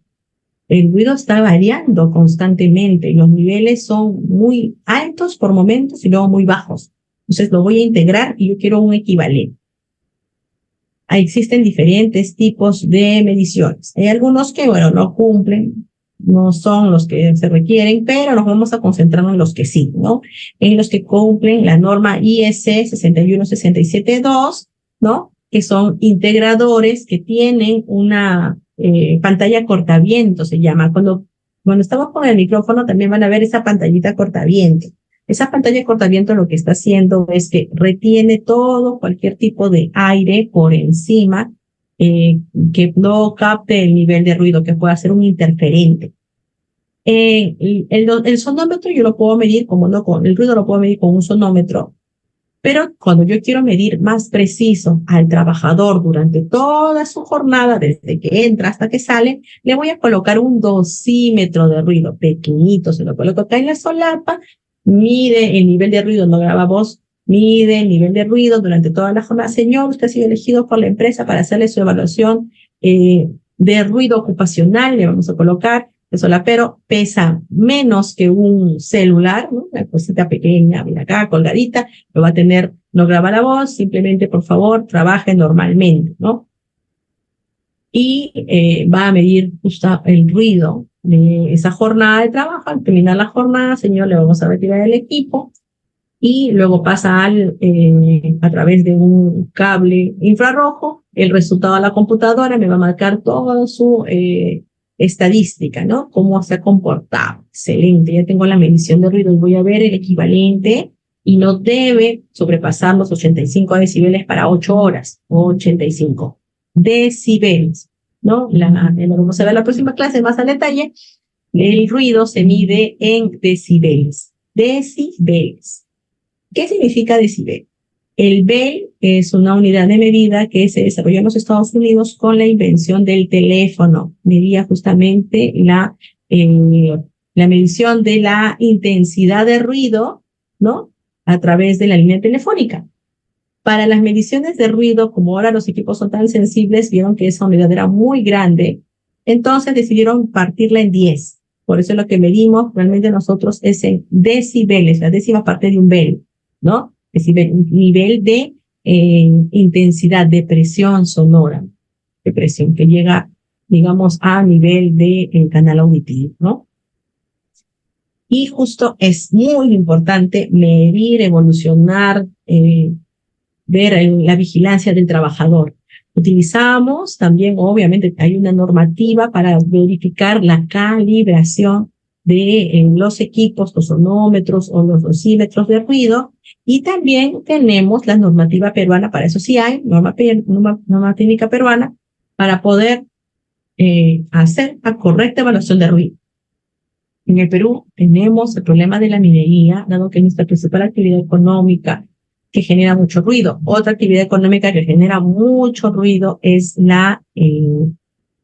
El ruido está variando constantemente y los niveles son muy altos por momentos y luego muy bajos. Entonces lo voy a integrar y yo quiero un equivalente. Existen diferentes tipos de mediciones. Hay algunos que, bueno, no cumplen, no son los que se requieren, pero nos vamos a concentrar en los que sí, ¿no? En los que cumplen la norma IEC 61672, ¿no? Que son integradores que tienen una pantalla cortaviento, se llama. Cuando estamos con el micrófono también van a ver esa pantallita cortaviento. Esa pantalla cortaviento lo que está haciendo es que retiene todo, cualquier tipo de aire por encima, que no capte el nivel de ruido, que pueda ser un interferente. El sonómetro yo lo puedo medir, como no con el ruido lo puedo medir con un sonómetro, pero cuando yo quiero medir más preciso al trabajador durante toda su jornada, desde que entra hasta que sale, le voy a colocar un dosímetro de ruido pequeñito, se lo coloco acá en la solapa, mide el nivel de ruido, no graba voz, mide el nivel de ruido durante toda la jornada. Señor, usted ha sido elegido por la empresa para hacerle su evaluación de ruido ocupacional, le vamos a colocar. El solapero pesa menos que un celular, ¿no? Una cosita pequeña, mira acá, colgadita, lo va a tener, no graba la voz, simplemente, por favor, trabaje normalmente, ¿no? Y va a medir justo el ruido de esa jornada de trabajo. Al terminar la jornada, señor, le vamos a retirar el equipo y luego pasa a través de un cable infrarrojo, el resultado a la computadora me va a marcar toda su estadística, ¿no? Cómo se ha comportado. Excelente, ya tengo la medición de ruido y voy a ver el equivalente y no debe sobrepasar los 85 decibeles para 8 horas, 85 decibeles, ¿no? Vamos a ver la próxima clase más al detalle. El ruido se mide en decibeles. Decibeles. ¿Qué significa decibel? El bel es una unidad de medida que se desarrolló en los Estados Unidos con la invención del teléfono. Medía justamente la medición de la intensidad de ruido, ¿no? A través de la línea telefónica. Para las mediciones de ruido, como ahora los equipos son tan sensibles, vieron que esa unidad era muy grande, entonces decidieron partirla en 10. Por eso lo que medimos realmente nosotros es en decibeles, la décima parte de un bel, ¿no? Nivel de intensidad, de presión sonora, de presión que llega, digamos, a nivel de canal auditivo, ¿no? Y justo es muy importante medir, evolucionar, ver la vigilancia del trabajador. Utilizamos también, obviamente, hay una normativa para verificar la calibración de los equipos, los sonómetros o los dosímetros de ruido, y también tenemos la normativa peruana, para eso sí hay, norma técnica peruana, para poder hacer la correcta evaluación de ruido. En el Perú tenemos el problema de la minería, dado que es nuestra principal actividad económica que genera mucho ruido. Otra actividad económica que genera mucho ruido es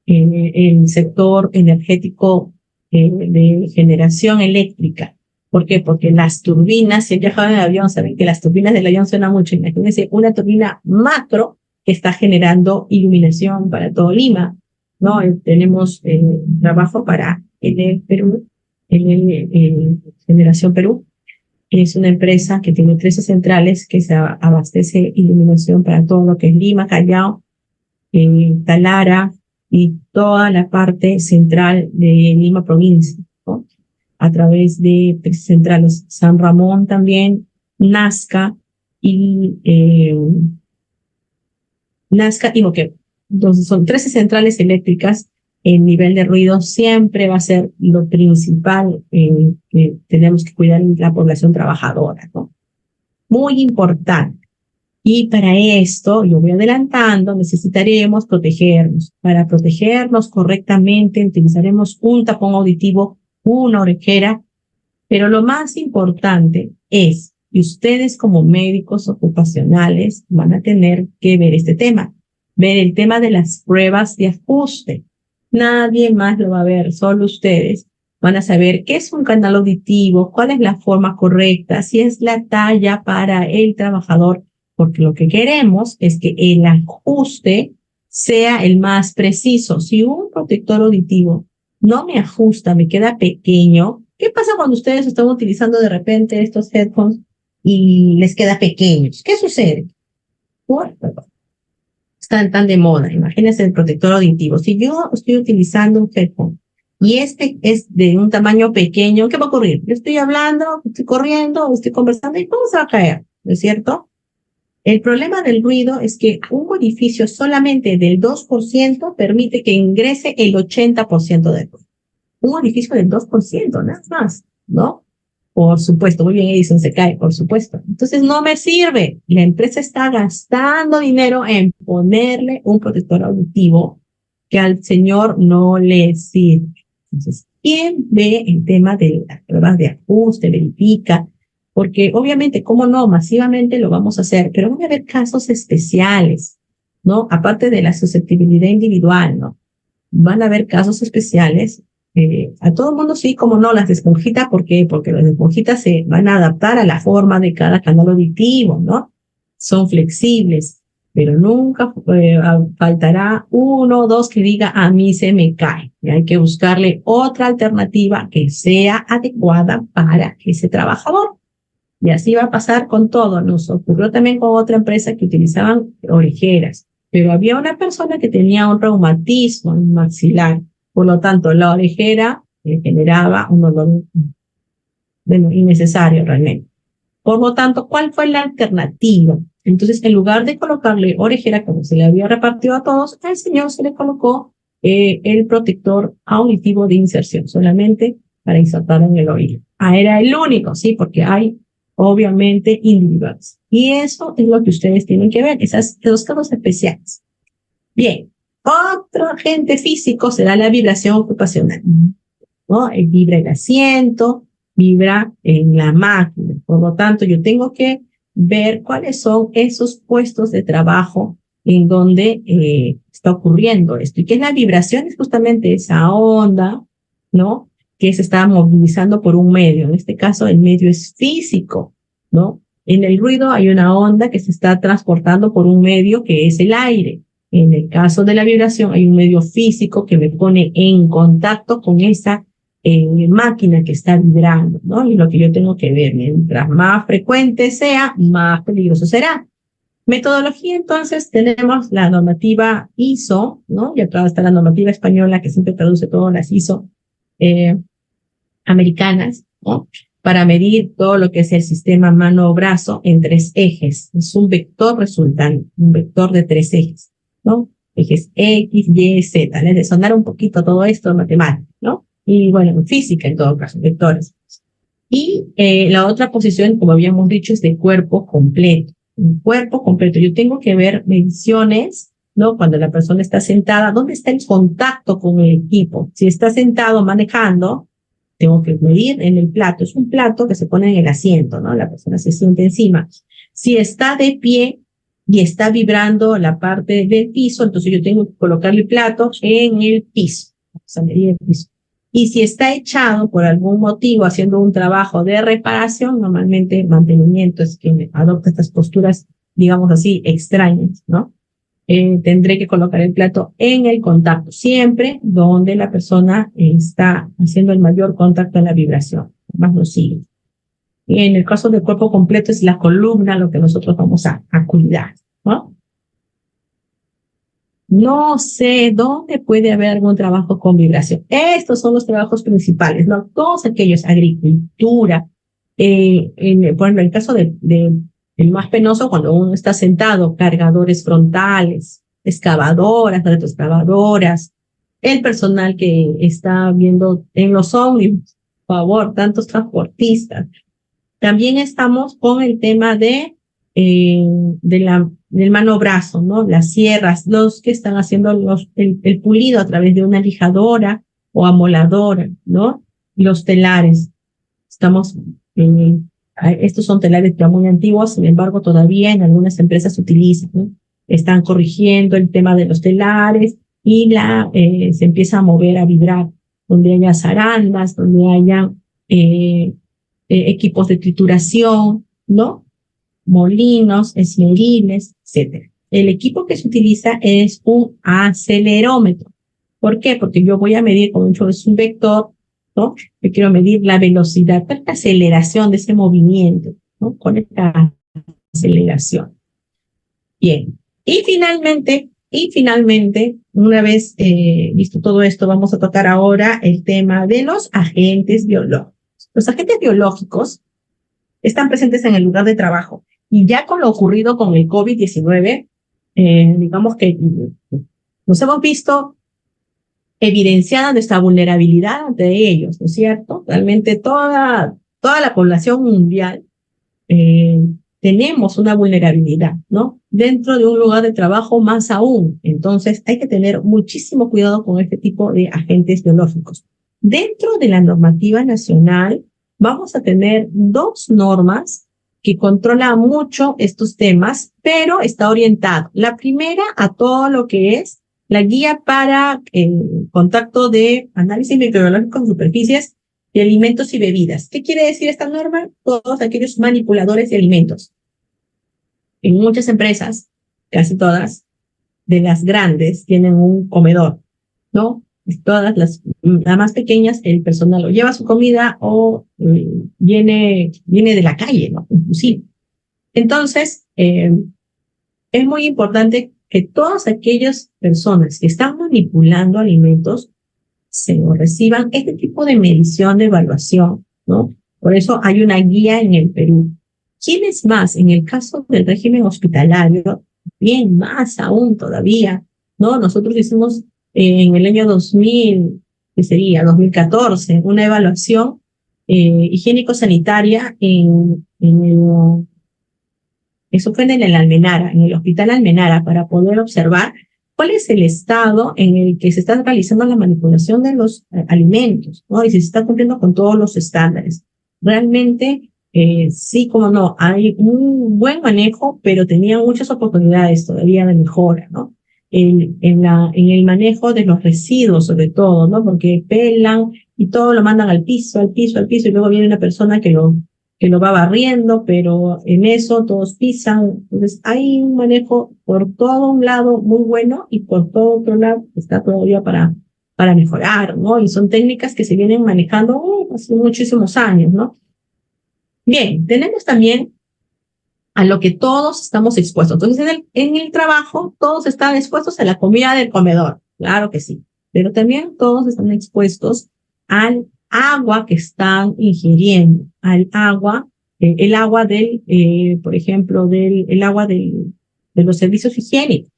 el sector energético de generación eléctrica. ¿Por qué? Porque las turbinas, si han viajado en el avión, saben que las turbinas del avión suenan mucho. Imagínense una turbina macro que está generando iluminación para todo Lima, ¿no? Tenemos trabajo para el Perú, Generación Perú. Es una empresa que tiene 13 centrales que se abastece iluminación para todo lo que es Lima, Callao, Talara y toda la parte central de Lima provincia, ¿no? A través de 13 centrales, San Ramón también, Nazca y Moquegua. Entonces son 13 centrales eléctricas. El nivel de ruido siempre va a ser lo principal que tenemos que cuidar en la población trabajadora, ¿no? Muy importante. Y para esto, yo voy adelantando, necesitaremos protegernos. Para protegernos correctamente, utilizaremos un tapón auditivo, una orejera, pero lo más importante es Y ustedes como médicos ocupacionales van a tener que ver este tema, ver el tema de las pruebas de ajuste. Nadie más lo va a ver, solo ustedes van a saber qué es un canal auditivo, cuál es la forma correcta, si es la talla para el trabajador, porque lo que queremos es que el ajuste sea el más preciso. Si un protector auditivo no me ajusta, me queda pequeño, ¿qué pasa cuando ustedes están utilizando de repente estos headphones y les queda pequeños? ¿Qué sucede? Están tan de moda. Imagínense el protector auditivo. Si yo estoy utilizando un headphone y este es de un tamaño pequeño, ¿qué va a ocurrir? Yo estoy hablando, estoy corriendo, estoy conversando y ¿cómo se va a caer? ¿No es cierto? El problema del ruido es que un orificio solamente del 2% permite que ingrese el 80% del ruido. Un orificio del 2%, nada más, ¿no? Por supuesto, muy bien, Edison, se cae, por supuesto. Entonces no me sirve. La empresa está gastando dinero en ponerle un protector auditivo que al señor no le sirve. Entonces, ¿quién ve el tema de las pruebas de ajuste, verifica? Porque obviamente, cómo no, masivamente lo vamos a hacer, pero van a haber casos especiales, ¿no? Aparte de la susceptibilidad individual, ¿no? Van a haber casos especiales. A todo el mundo sí, como no, las de esponjita, ¿por qué? Porque las de esponjita se van a adaptar a la forma de cada canal auditivo, ¿no? Son flexibles, pero nunca faltará uno o dos que diga, a mí se me cae. Y hay que buscarle otra alternativa que sea adecuada para ese trabajador. Y así va a pasar con todo. Nos ocurrió también con otra empresa que utilizaban orejeras, pero había una persona que tenía un reumatismo en maxilar. Por lo tanto, la orejera generaba un dolor innecesario realmente. Por lo tanto, ¿cuál fue la alternativa? Entonces, en lugar de colocarle orejera, como se le había repartido a todos, al señor se le colocó el protector auditivo de inserción, solamente para insertar en el oído. Era el único, sí, porque hay obviamente individuales. Y eso es lo que ustedes tienen que ver, esos casos especiales. Bien, otro agente físico será la vibración ocupacional, ¿no? Vibra el asiento, vibra en la máquina. Por lo tanto, yo tengo que ver cuáles son esos puestos de trabajo en donde está ocurriendo esto. Y que la vibración es justamente esa onda, ¿no? Que se está movilizando por un medio. En este caso, el medio es físico, ¿no? En el ruido hay una onda que se está transportando por un medio que es el aire. En el caso de la vibración, hay un medio físico que me pone en contacto con esa máquina que está vibrando, ¿no? Y lo que yo tengo que ver, mientras más frecuente sea, más peligroso será. Metodología, entonces, tenemos la normativa ISO, ¿no? Y atrás está la normativa española que siempre traduce todas las ISO americanas, ¿no? Para medir todo lo que es el sistema mano-brazo en 3 ejes. Es un vector resultante, un vector de 3 ejes, ¿no? Ejes X, Y, Z. Les de sonar un poquito todo esto en matemáticas, ¿no? Y bueno, en física en todo caso, vectores. Y la otra posición, como habíamos dicho, es de cuerpo completo. Un cuerpo completo. Yo tengo que ver mediciones, ¿no? Cuando la persona está sentada, ¿dónde está el contacto con el equipo? Si está sentado manejando, tengo que medir en el plato. Es un plato que se pone en el asiento, ¿no? La persona se siente encima. Si está de pie y está vibrando la parte del piso, entonces yo tengo que colocarle el plato en el piso. O sea, medir el piso. Y si está echado por algún motivo haciendo un trabajo de reparación, normalmente mantenimiento es quien adopta estas posturas, digamos así, extrañas, ¿no? Tendré que colocar el plato en el contacto, siempre donde la persona está haciendo el mayor contacto en la vibración, más lo sigue. Y en el caso del cuerpo completo es la columna lo que nosotros vamos a cuidar, ¿no? No sé dónde puede haber algún trabajo con vibración. Estos son los trabajos principales, ¿no? Todos aquellos, agricultura, por ejemplo, en el caso el más penoso, cuando uno está sentado, cargadores frontales, excavadoras, retroexcavadoras, el personal que está viendo en los ómnibus, por favor, tantos transportistas. También estamos con el tema del mano-brazo, ¿no? Las sierras, los que están haciendo el pulido a través de una lijadora o amoladora, ¿no? Los telares. Estamos Estos son telares ya muy antiguos, sin embargo, todavía en algunas empresas se utilizan, ¿no? Están corrigiendo el tema de los telares y se empieza a mover, a vibrar, donde haya zarandas, donde haya equipos de trituración, ¿no? Molinos, esmeriles, etcétera. El equipo que se utiliza es un acelerómetro. ¿Por qué? Porque yo voy a medir con un vector, ¿no? Yo quiero medir la velocidad, la aceleración de ese movimiento, ¿no? Con esta aceleración. Bien. Y finalmente, una vez visto todo esto, vamos a tocar ahora el tema de los agentes biológicos. Los agentes biológicos están presentes en el lugar de trabajo. Y ya con lo ocurrido con el COVID-19, digamos que nos hemos visto evidenciada nuestra vulnerabilidad ante ellos, ¿no es cierto? Realmente toda la población mundial tenemos una vulnerabilidad, ¿no? Dentro de un lugar de trabajo más aún. Entonces hay que tener muchísimo cuidado con este tipo de agentes biológicos. Dentro de la normativa nacional vamos a tener dos normas que controlan mucho estos temas, pero está orientado. La primera a todo lo que es la guía para contacto de análisis microbiológico en superficies de alimentos y bebidas. ¿Qué quiere decir esta norma? Todos aquellos manipuladores de alimentos. En muchas empresas, casi todas, de las grandes, tienen un comedor, ¿no? Todas las más pequeñas, el personal o lleva su comida o viene de la calle, ¿no? Inclusive. Entonces, es muy importante que todas aquellas personas que están manipulando alimentos reciban este tipo de medición de evaluación, ¿no? Por eso hay una guía en el Perú. ¿Quién es más? En el caso del régimen hospitalario, bien más aún todavía, ¿no? Nosotros hicimos en el año 2000, que sería 2014, una evaluación higiénico-sanitaria eso fue en el Almenara, en el Hospital Almenara, para poder observar cuál es el estado en el que se está realizando la manipulación de los alimentos, ¿no? Y si se está cumpliendo con todos los estándares. Realmente, sí, como no, hay un buen manejo, pero tenía muchas oportunidades todavía de mejora, ¿no? En el manejo de los residuos, sobre todo, ¿no? Porque pelan y todo lo mandan al piso, y luego viene una persona que lo va barriendo, pero en eso todos pisan. Entonces hay un manejo por todo un lado muy bueno y por todo otro lado está todavía para mejorar, ¿no? Y son técnicas que se vienen manejando hace muchísimos años, ¿no? Bien, tenemos también a lo que todos estamos expuestos. Entonces, en el trabajo, todos están expuestos a la comida del comedor, claro que sí, pero también todos están expuestos al agua que están ingiriendo, al agua, el agua por ejemplo, el agua de los servicios higiénicos.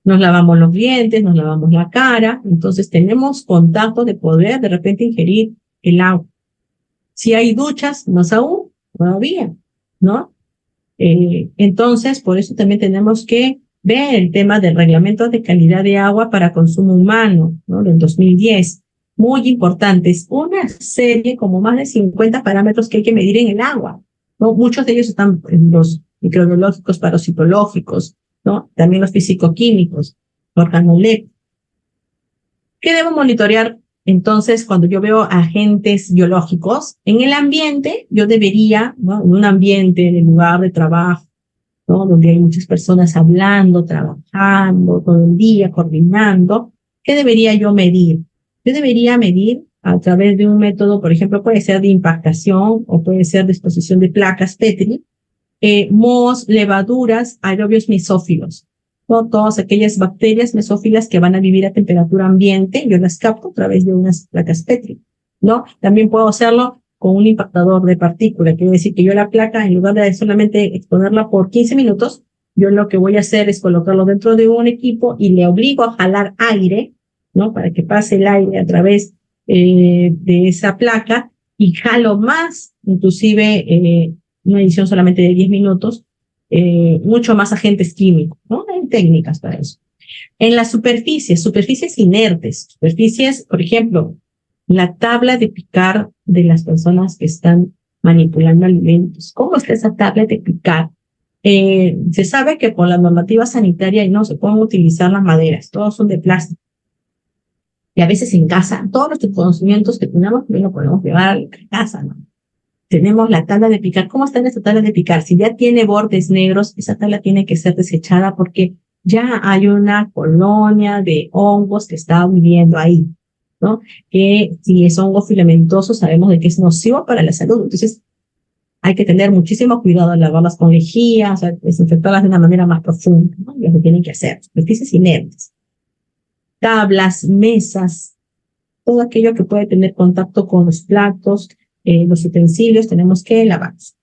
Nos lavamos los dientes, nos lavamos la cara, entonces tenemos contacto de poder de repente ingerir el agua. Si hay duchas, más aún, todavía, ¿no? Entonces, por eso también tenemos que ver el tema del reglamento de calidad de agua para consumo humano, ¿no? Del 2010. Muy importante, es una serie como más de 50 parámetros que hay que medir en el agua, ¿no? Muchos de ellos están en los microbiológicos, parasitológicos, ¿no? También los fisicoquímicos, organolépticos. ¿Qué debo monitorear? Entonces, cuando yo veo agentes biológicos en el ambiente, yo debería, ¿no? En un ambiente, en el lugar de trabajo, ¿no? Donde hay muchas personas hablando, trabajando todo el día, coordinando, ¿qué debería yo medir? Yo debería medir a través de un método, por ejemplo, puede ser de impactación o puede ser de exposición de placas Petri, mohos, levaduras, aerobios mesófilos, ¿no? Todas aquellas bacterias mesófilas que van a vivir a temperatura ambiente, yo las capto a través de unas placas Petri, ¿no? También puedo hacerlo con un impactador de partículas, quiere decir que yo la placa, en lugar de solamente exponerla por 15 minutos, yo lo que voy a hacer es colocarlo dentro de un equipo y le obligo a jalar aire, ¿no? Para que pase el aire a través de esa placa y jalo más, inclusive una edición solamente de 10 minutos, mucho más agentes químicos, ¿no? Hay técnicas para eso. En las superficies inertes, superficies, por ejemplo, la tabla de picar de las personas que están manipulando alimentos. ¿Cómo está esa tablet de picar? Se sabe que por la normativa sanitaria no se pueden utilizar las maderas, todos son de plástico. Y a veces en casa, todos los conocimientos que tenemos también lo podemos llevar a casa, ¿no? Tenemos la tabla de picar. ¿Cómo está en esta tabla de picar? Si ya tiene bordes negros, esa tabla tiene que ser desechada porque ya hay una colonia de hongos que está viviendo ahí, ¿no? Que si es hongo filamentoso, sabemos de que es nocivo para la salud. Entonces, hay que tener muchísimo cuidado al lavarlas con lejía, o sea, desinfectarlas de una manera más profunda, ¿no? Lo que tienen que hacer. Superficies inertes. Tablas, mesas, todo aquello que puede tener contacto con los platos, los utensilios, tenemos que lavarlos.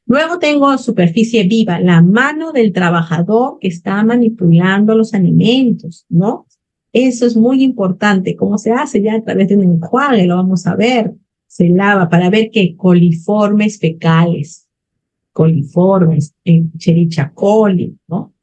Luego tengo superficie viva, la mano del trabajador que está manipulando los alimentos, ¿no? Eso es muy importante. ¿Cómo se hace? Ya a través de un enjuague, lo vamos a ver. Se lava para ver que coliformes fecales, coliformes, Escherichia coli, ¿no?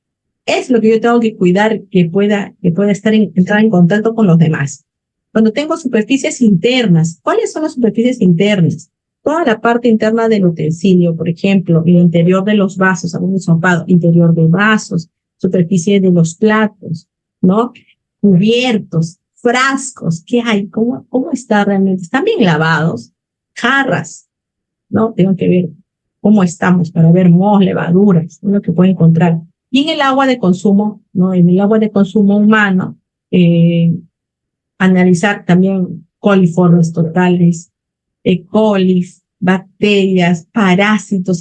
Es lo que yo tengo que cuidar, que pueda entrar en contacto con los demás. Cuando tengo superficies internas, ¿cuáles son las superficies internas? Toda la parte interna del utensilio, por ejemplo, el interior de los vasos, algún ensopado, interior de vasos, superficie de los platos, ¿no? Cubiertos, frascos, ¿qué hay? ¿Cómo está realmente? ¿Están bien lavados? Jarras, ¿no? Tengo que ver cómo estamos para ver mohos, levaduras, lo que puedo encontrar. Y en el agua de consumo, ¿no? En el agua de consumo humano, analizar también coliformes totales, E. coli, bacterias, parásitos,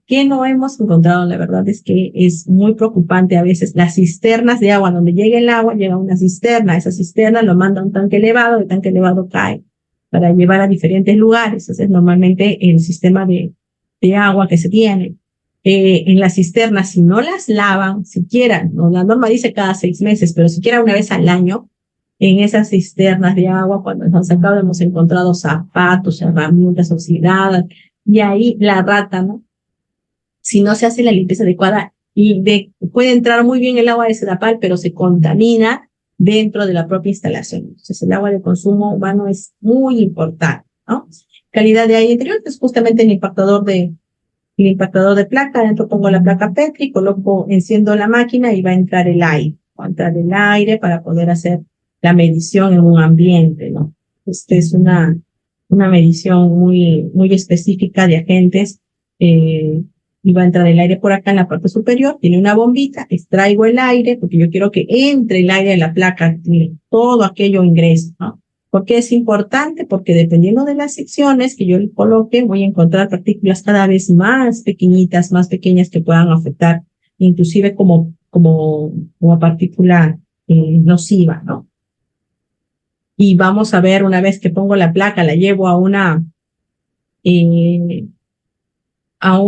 ¿qué no hemos encontrado? La verdad es que es muy preocupante a veces. Las cisternas de agua, donde llega el agua, llega una cisterna, esa cisterna lo manda a un tanque elevado, el tanque elevado cae para llevar a diferentes lugares. Ese es normalmente el sistema de agua que se tiene. En las cisternas, si no las lavan, siquiera, ¿no? La norma dice cada 6 meses, pero siquiera una vez al año, en esas cisternas de agua, cuando nos han sacado, hemos encontrado zapatos, herramientas oxidadas, y ahí la rata, ¿no? Si no se hace la limpieza adecuada, puede entrar muy bien el agua de Sedapal, pero se contamina dentro de la propia instalación. Entonces, el agua de consumo humano es muy importante, ¿no? Calidad de aire interior, que es justamente el impactador de placa. Dentro pongo la placa Petri, enciendo la máquina y va a entrar el aire. Va a entrar el aire para poder hacer la medición en un ambiente, ¿no? Esta es una medición muy específica de agentes, y va a entrar el aire por acá en la parte superior, tiene una bombita, extraigo el aire, porque yo quiero que entre el aire en la placa, todo aquello ingrese, ¿no? ¿Por qué es importante? Porque dependiendo de las secciones que yo le coloque, voy a encontrar partículas cada vez más pequeñitas, más pequeñas que puedan afectar, inclusive como partícula nociva, ¿no? Y vamos a ver, una vez que pongo la placa, la llevo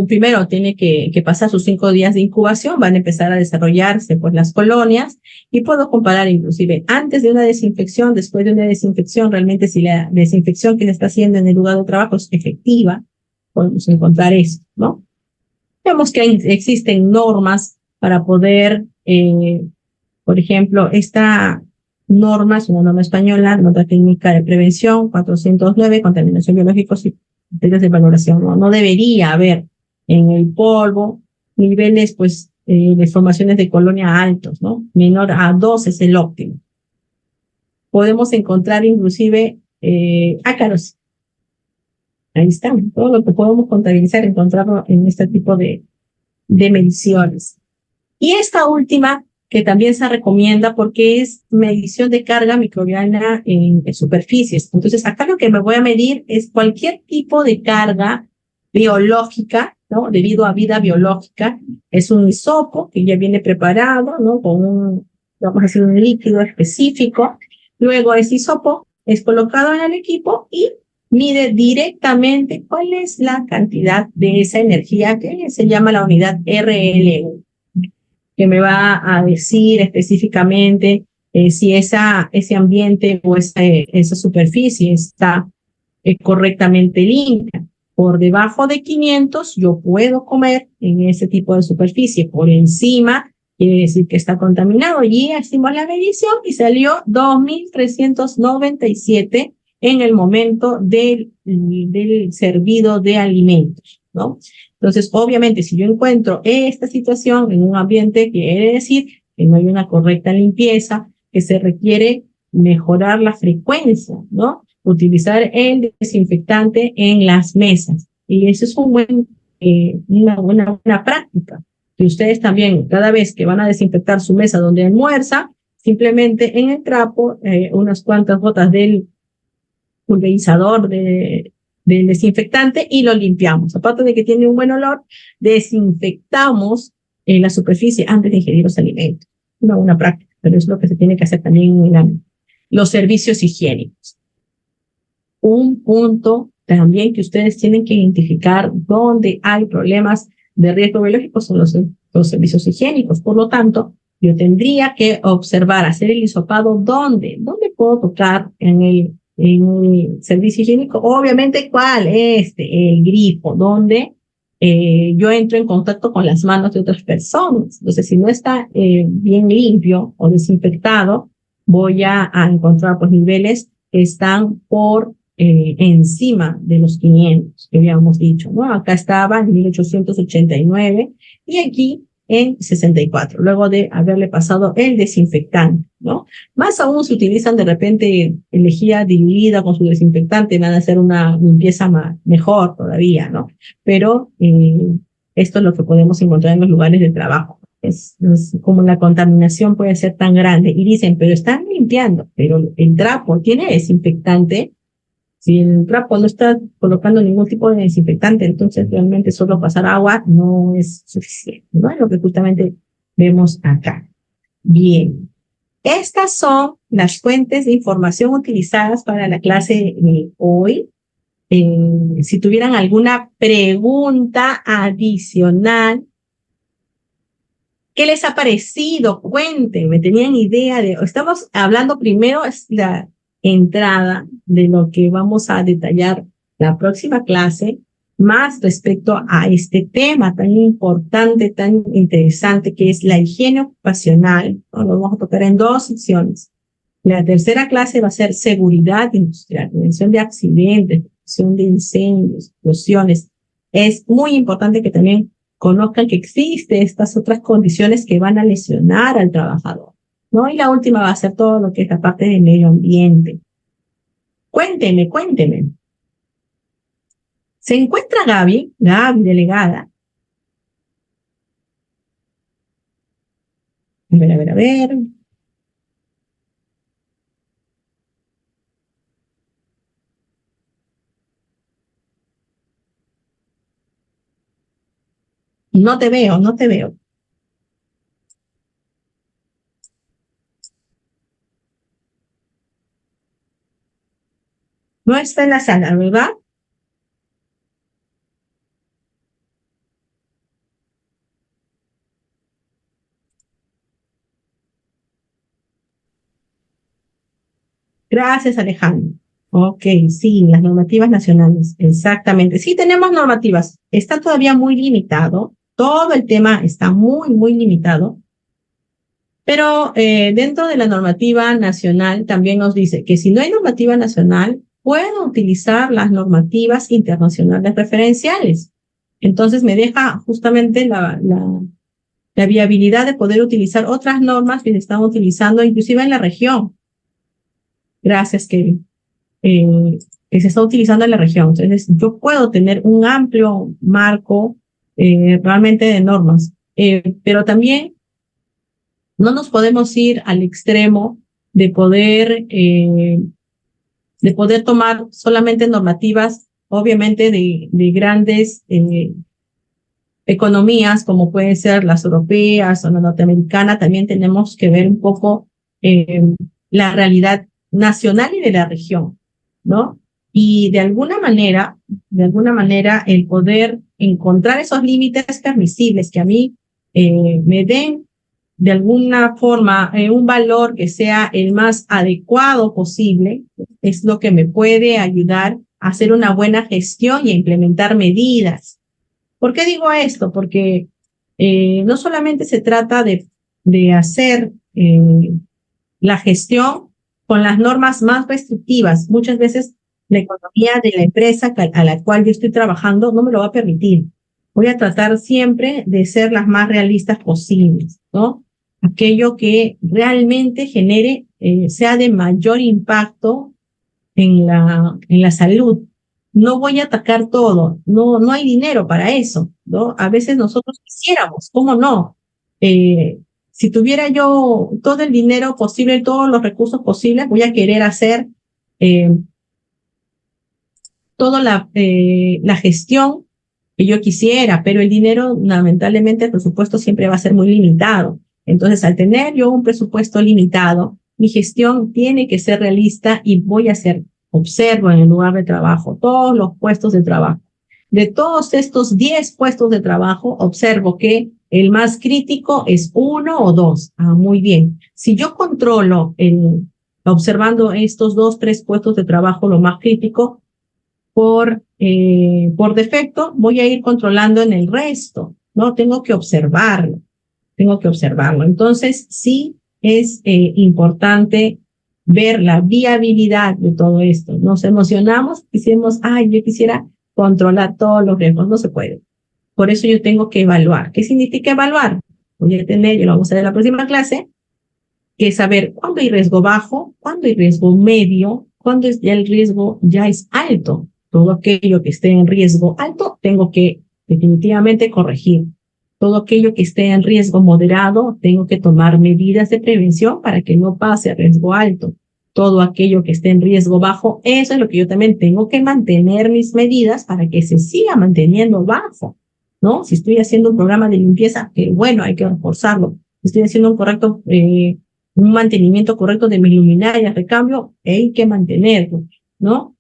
primero tiene que pasar sus 5 días de incubación, van a empezar a desarrollarse pues las colonias, y puedo comparar inclusive antes de una desinfección, después de una desinfección, realmente si la desinfección que se está haciendo en el lugar de trabajo es efectiva, podemos encontrar eso, ¿no? Vemos que existen normas para poder, por ejemplo, esta norma es una norma española, nota técnica de prevención 409, contaminación biológica y criterios de valoración. No debería haber en el polvo niveles pues de formaciones de colonia altos, ¿no? Menor a 2 es el óptimo. Podemos encontrar inclusive ácaros. Ahí está, todo lo que podemos contabilizar, encontrarlo en este tipo de mediciones. Y esta última, que también se recomienda porque es medición de carga microbiana en superficies. Entonces, acá lo que me voy a medir es cualquier tipo de carga biológica, ¿no? Debido a vida biológica. Es un hisopo que ya viene preparado, ¿no? Con vamos a decir, un líquido específico. Luego ese hisopo es colocado en el equipo y mide directamente cuál es la cantidad de esa energía que se llama la unidad RLU, que me va a decir específicamente si ese ambiente o esa superficie está correctamente limpia. Por debajo de 500 yo puedo comer en ese tipo de superficie. Por encima quiere decir que está contaminado. Y hicimos la medición y salió 2.397 en el momento del servido de alimentos, ¿no? Entonces, obviamente, si yo encuentro esta situación en un ambiente, quiere decir que no hay una correcta limpieza, que se requiere mejorar la frecuencia, ¿no? Utilizar el desinfectante en las mesas. Y eso es una buena práctica. Que ustedes también, cada vez que van a desinfectar su mesa donde almuerza, simplemente en el trapo, unas cuantas gotas del pulverizador del desinfectante y lo limpiamos. Aparte de que tiene un buen olor, desinfectamos la superficie antes de ingerir los alimentos. Una buena práctica, pero es lo que se tiene que hacer también en los servicios higiénicos. Un punto también que ustedes tienen que identificar dónde hay problemas de riesgo biológico son los servicios higiénicos. Por lo tanto, yo tendría que observar, hacer el hisopado dónde puedo tocar en el servicio higiénico. Obviamente, ¿cuál? El grifo, donde yo entro en contacto con las manos de otras personas. Entonces, si no está bien limpio o desinfectado, voy a encontrar pues niveles que están por encima de los 500 que habíamos dicho, ¿no? Acá estaba en 1889 y aquí en 64, luego de haberle pasado el desinfectante, ¿no? Más aún si utilizan de repente lejía diluida con su desinfectante, van a hacer una limpieza mejor todavía, ¿no? Pero esto es lo que podemos encontrar en los lugares de trabajo. Es como la contaminación puede ser tan grande. Y dicen, pero están limpiando, pero el trapo tiene desinfectante. Si el trapo no está colocando ningún tipo de desinfectante, entonces realmente solo pasar agua no es suficiente, ¿no? Es lo que justamente vemos acá. Bien. Estas son las fuentes de información utilizadas para la clase de hoy. Si tuvieran alguna pregunta adicional, ¿qué les ha parecido? Cuéntenme, ¿tenían idea de...? Estamos hablando primero, es la entrada de lo que vamos a detallar la próxima clase, más respecto a este tema tan importante, tan interesante, que es la higiene ocupacional, ¿no? Lo vamos a tocar en 2 secciones. La tercera clase va a ser seguridad industrial, prevención de accidentes, prevención de incendios, explosiones. Es muy importante que también conozcan que existen estas otras condiciones que van a lesionar al trabajador, ¿no? Y la última va a ser todo lo que es la parte del medio ambiente. Cuénteme. ¿Se encuentra Gaby, delegada? A ver. No te veo. No está en la sala, ¿verdad? Gracias, Alejandro. Ok, sí, las normativas nacionales, exactamente. Sí, tenemos normativas. Está todavía muy limitado. Todo el tema está muy limitado. Pero dentro de la normativa nacional también nos dice que si no hay normativa nacional, puedo utilizar las normativas internacionales referenciales. Entonces me deja justamente la viabilidad de poder utilizar otras normas que se están utilizando inclusive en la región. Gracias, Kevin. Que se está utilizando en la región. Entonces, yo puedo tener un amplio marco realmente de normas, pero también no nos podemos ir al extremo de poder tomar solamente normativas, obviamente, de grandes economías, como pueden ser las europeas o la norteamericana. También tenemos que ver un poco la realidad nacional y de la región, ¿no? Y de alguna manera, el poder encontrar esos límites permisibles que a mí me den de alguna forma un valor que sea el más adecuado posible, es lo que me puede ayudar a hacer una buena gestión y a implementar medidas. ¿Por qué digo esto? Porque no solamente se trata de hacer la gestión con las normas más restrictivas. Muchas veces la economía de la empresa a la cual yo estoy trabajando no me lo va a permitir. Voy a tratar siempre de ser las más realistas posibles, ¿no? Aquello que realmente genere, sea de mayor impacto en la salud. No voy a atacar todo, no hay dinero para eso, ¿no? A veces nosotros quisiéramos, ¿cómo no? Si tuviera yo todo el dinero posible, todos los recursos posibles, voy a querer hacer eh, toda la gestión que yo quisiera, pero el dinero, lamentablemente, el presupuesto siempre va a ser muy limitado. Entonces, al tener yo un presupuesto limitado, mi gestión tiene que ser realista y voy a hacer, observo en el lugar de trabajo todos los puestos de trabajo. De todos estos 10 puestos de trabajo, observo que el más crítico es 1 o 2. Ah, muy bien. Si yo controlo observando estos 2, 3 puestos de trabajo, lo más crítico, por defecto, voy a ir controlando en el resto, ¿no? Tengo que observarlo. Entonces, sí es importante ver la viabilidad de todo esto. Nos emocionamos, decimos, ay, yo quisiera controlar todos los riesgos. No se puede. Por eso yo tengo que evaluar. ¿Qué significa evaluar? Voy a tener, y lo vamos a ver en la próxima clase, que es saber cuándo hay riesgo bajo, cuándo hay riesgo medio, cuándo ya el riesgo ya es alto. Todo aquello que esté en riesgo alto, tengo que definitivamente corregir. Todo aquello que esté en riesgo moderado, tengo que tomar medidas de prevención para que no pase a riesgo alto. Todo aquello que esté en riesgo bajo, eso es lo que yo también tengo que mantener mis medidas para que se siga manteniendo bajo, ¿no? Si estoy haciendo un programa de limpieza, que bueno, hay que reforzarlo. Estoy haciendo un mantenimiento correcto de mis luminarias, recambio, hay que mantenerlo, ¿no?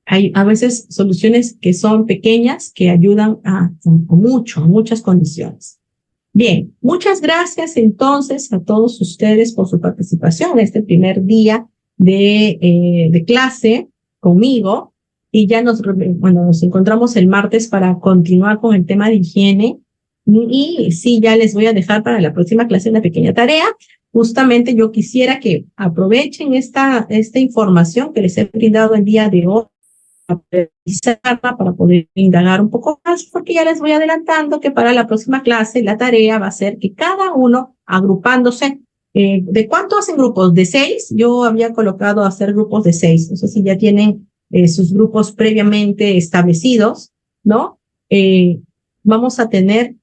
Hay a veces soluciones que son pequeñas que ayudan a muchas condiciones. Bien, muchas gracias entonces a todos ustedes por su participación en este primer día de clase conmigo y ya nos encontramos el martes para continuar con el tema de higiene y sí, ya les voy a dejar para la próxima clase una pequeña tarea. Justamente yo quisiera que aprovechen esta información que les he brindado el día de hoy para poder indagar un poco más, porque ya les voy adelantando que para la próxima clase la tarea va a ser que cada uno agrupándose. ¿De cuánto hacen grupos? ¿De 6? Yo había colocado hacer grupos de 6. No sé si ya tienen sus grupos previamente establecidos, ¿no? Vamos a tener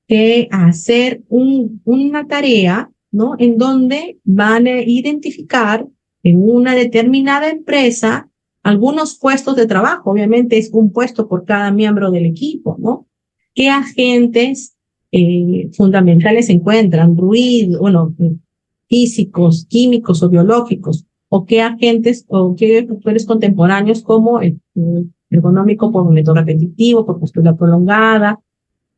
que hacer una tarea, ¿no? En donde van a identificar en una determinada empresa algunos puestos de trabajo. Obviamente es un puesto por cada miembro del equipo, ¿no? ¿Qué agentes fundamentales se encuentran? Ruido, físicos, químicos o biológicos. ¿O qué agentes o qué factores contemporáneos como el ergonómico por método repetitivo, por postura prolongada,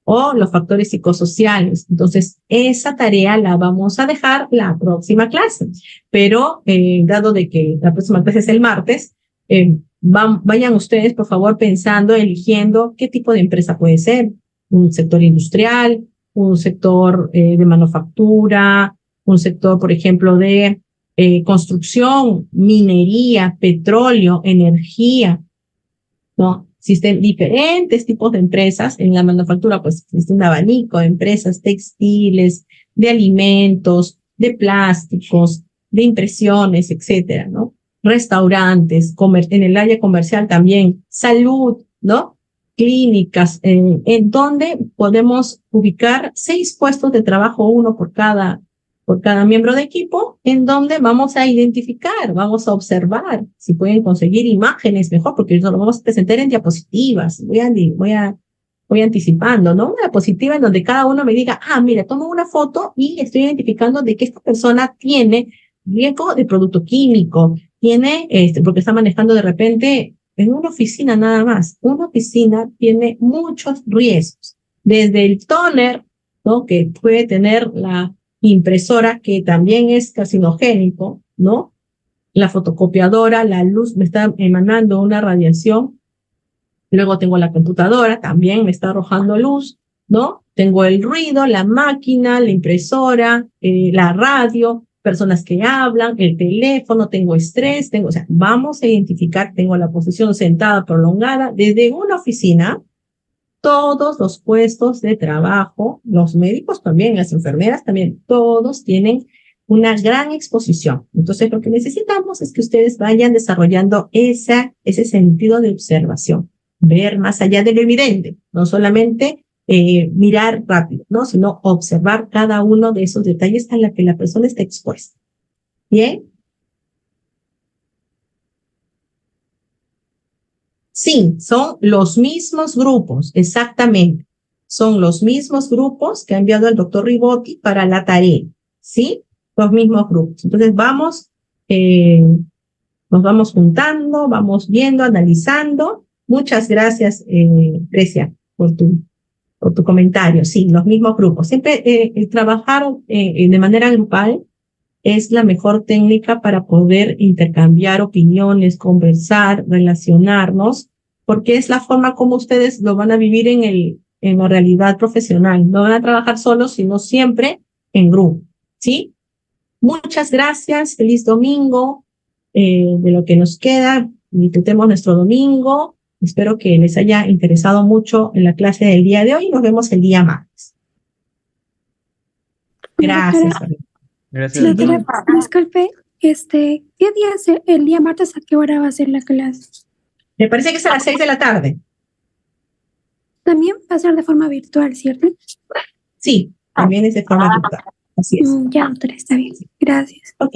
o los factores psicosociales? Entonces, esa tarea la vamos a dejar la próxima clase. Pero, dado de que la próxima clase es el martes, vayan ustedes, por favor, pensando, eligiendo qué tipo de empresa puede ser. Un sector industrial, un sector de manufactura, un sector, por ejemplo, de construcción, minería, petróleo, energía, ¿no? Existen diferentes tipos de empresas. En la manufactura, pues, existe un abanico de empresas textiles, de alimentos, de plásticos, de impresiones, etcétera, ¿no? Restaurantes, en el área comercial también, salud, ¿no? Clínicas, en donde podemos ubicar 6 puestos de trabajo, uno por cada miembro de equipo, en donde vamos a identificar, vamos a observar si pueden conseguir imágenes mejor, porque eso lo vamos a presentar en diapositivas. Voy anticipando, ¿no? Una diapositiva en donde cada uno me diga, mira, tomo una foto y estoy identificando de que esta persona tiene riesgo de producto químico, porque está manejando de repente en una oficina nada más. Una oficina tiene muchos riesgos, desde el tóner, ¿no? Que puede tener la impresora, que también es carcinogénico, ¿no? La fotocopiadora, la luz me está emanando una radiación. Luego tengo la computadora, también me está arrojando luz, ¿no? Tengo el ruido, la máquina, la impresora, la radio, personas que hablan, el teléfono, tengo estrés, o sea, vamos a identificar, tengo la posición sentada prolongada desde una oficina, todos los puestos de trabajo, los médicos también, las enfermeras también, todos tienen una gran exposición. Entonces, lo que necesitamos es que ustedes vayan desarrollando ese sentido de observación, ver más allá de lo evidente, no solamente mirar rápido, ¿no? Sino observar cada uno de esos detalles a la que la persona está expuesta. ¿Bien? Sí, son los mismos grupos, exactamente. Son los mismos grupos que ha enviado el doctor Ribotti para la tarea, ¿sí? Los mismos grupos. Entonces nos vamos juntando, vamos viendo, analizando. Muchas gracias, Grecia, por tu comentario. Sí, los mismos grupos. Siempre el trabajar de manera grupal es la mejor técnica para poder intercambiar opiniones, conversar, relacionarnos, porque es la forma como ustedes lo van a vivir en la realidad profesional. No van a trabajar solos, sino siempre en grupo, ¿sí? Muchas gracias, feliz domingo, de lo que nos queda, disfrutemos nuestro domingo. Espero que les haya interesado mucho en la clase del día de hoy y nos vemos el día martes. Gracias. Gracias. Sí, doctora, disculpe, ¿qué día es el día martes? ¿A qué hora va a ser la clase? Me parece que es a las 6 de la tarde. También va a ser de forma virtual, ¿cierto? Sí, también es de forma virtual. Así es. Ya, doctora, está bien. Gracias. Ok.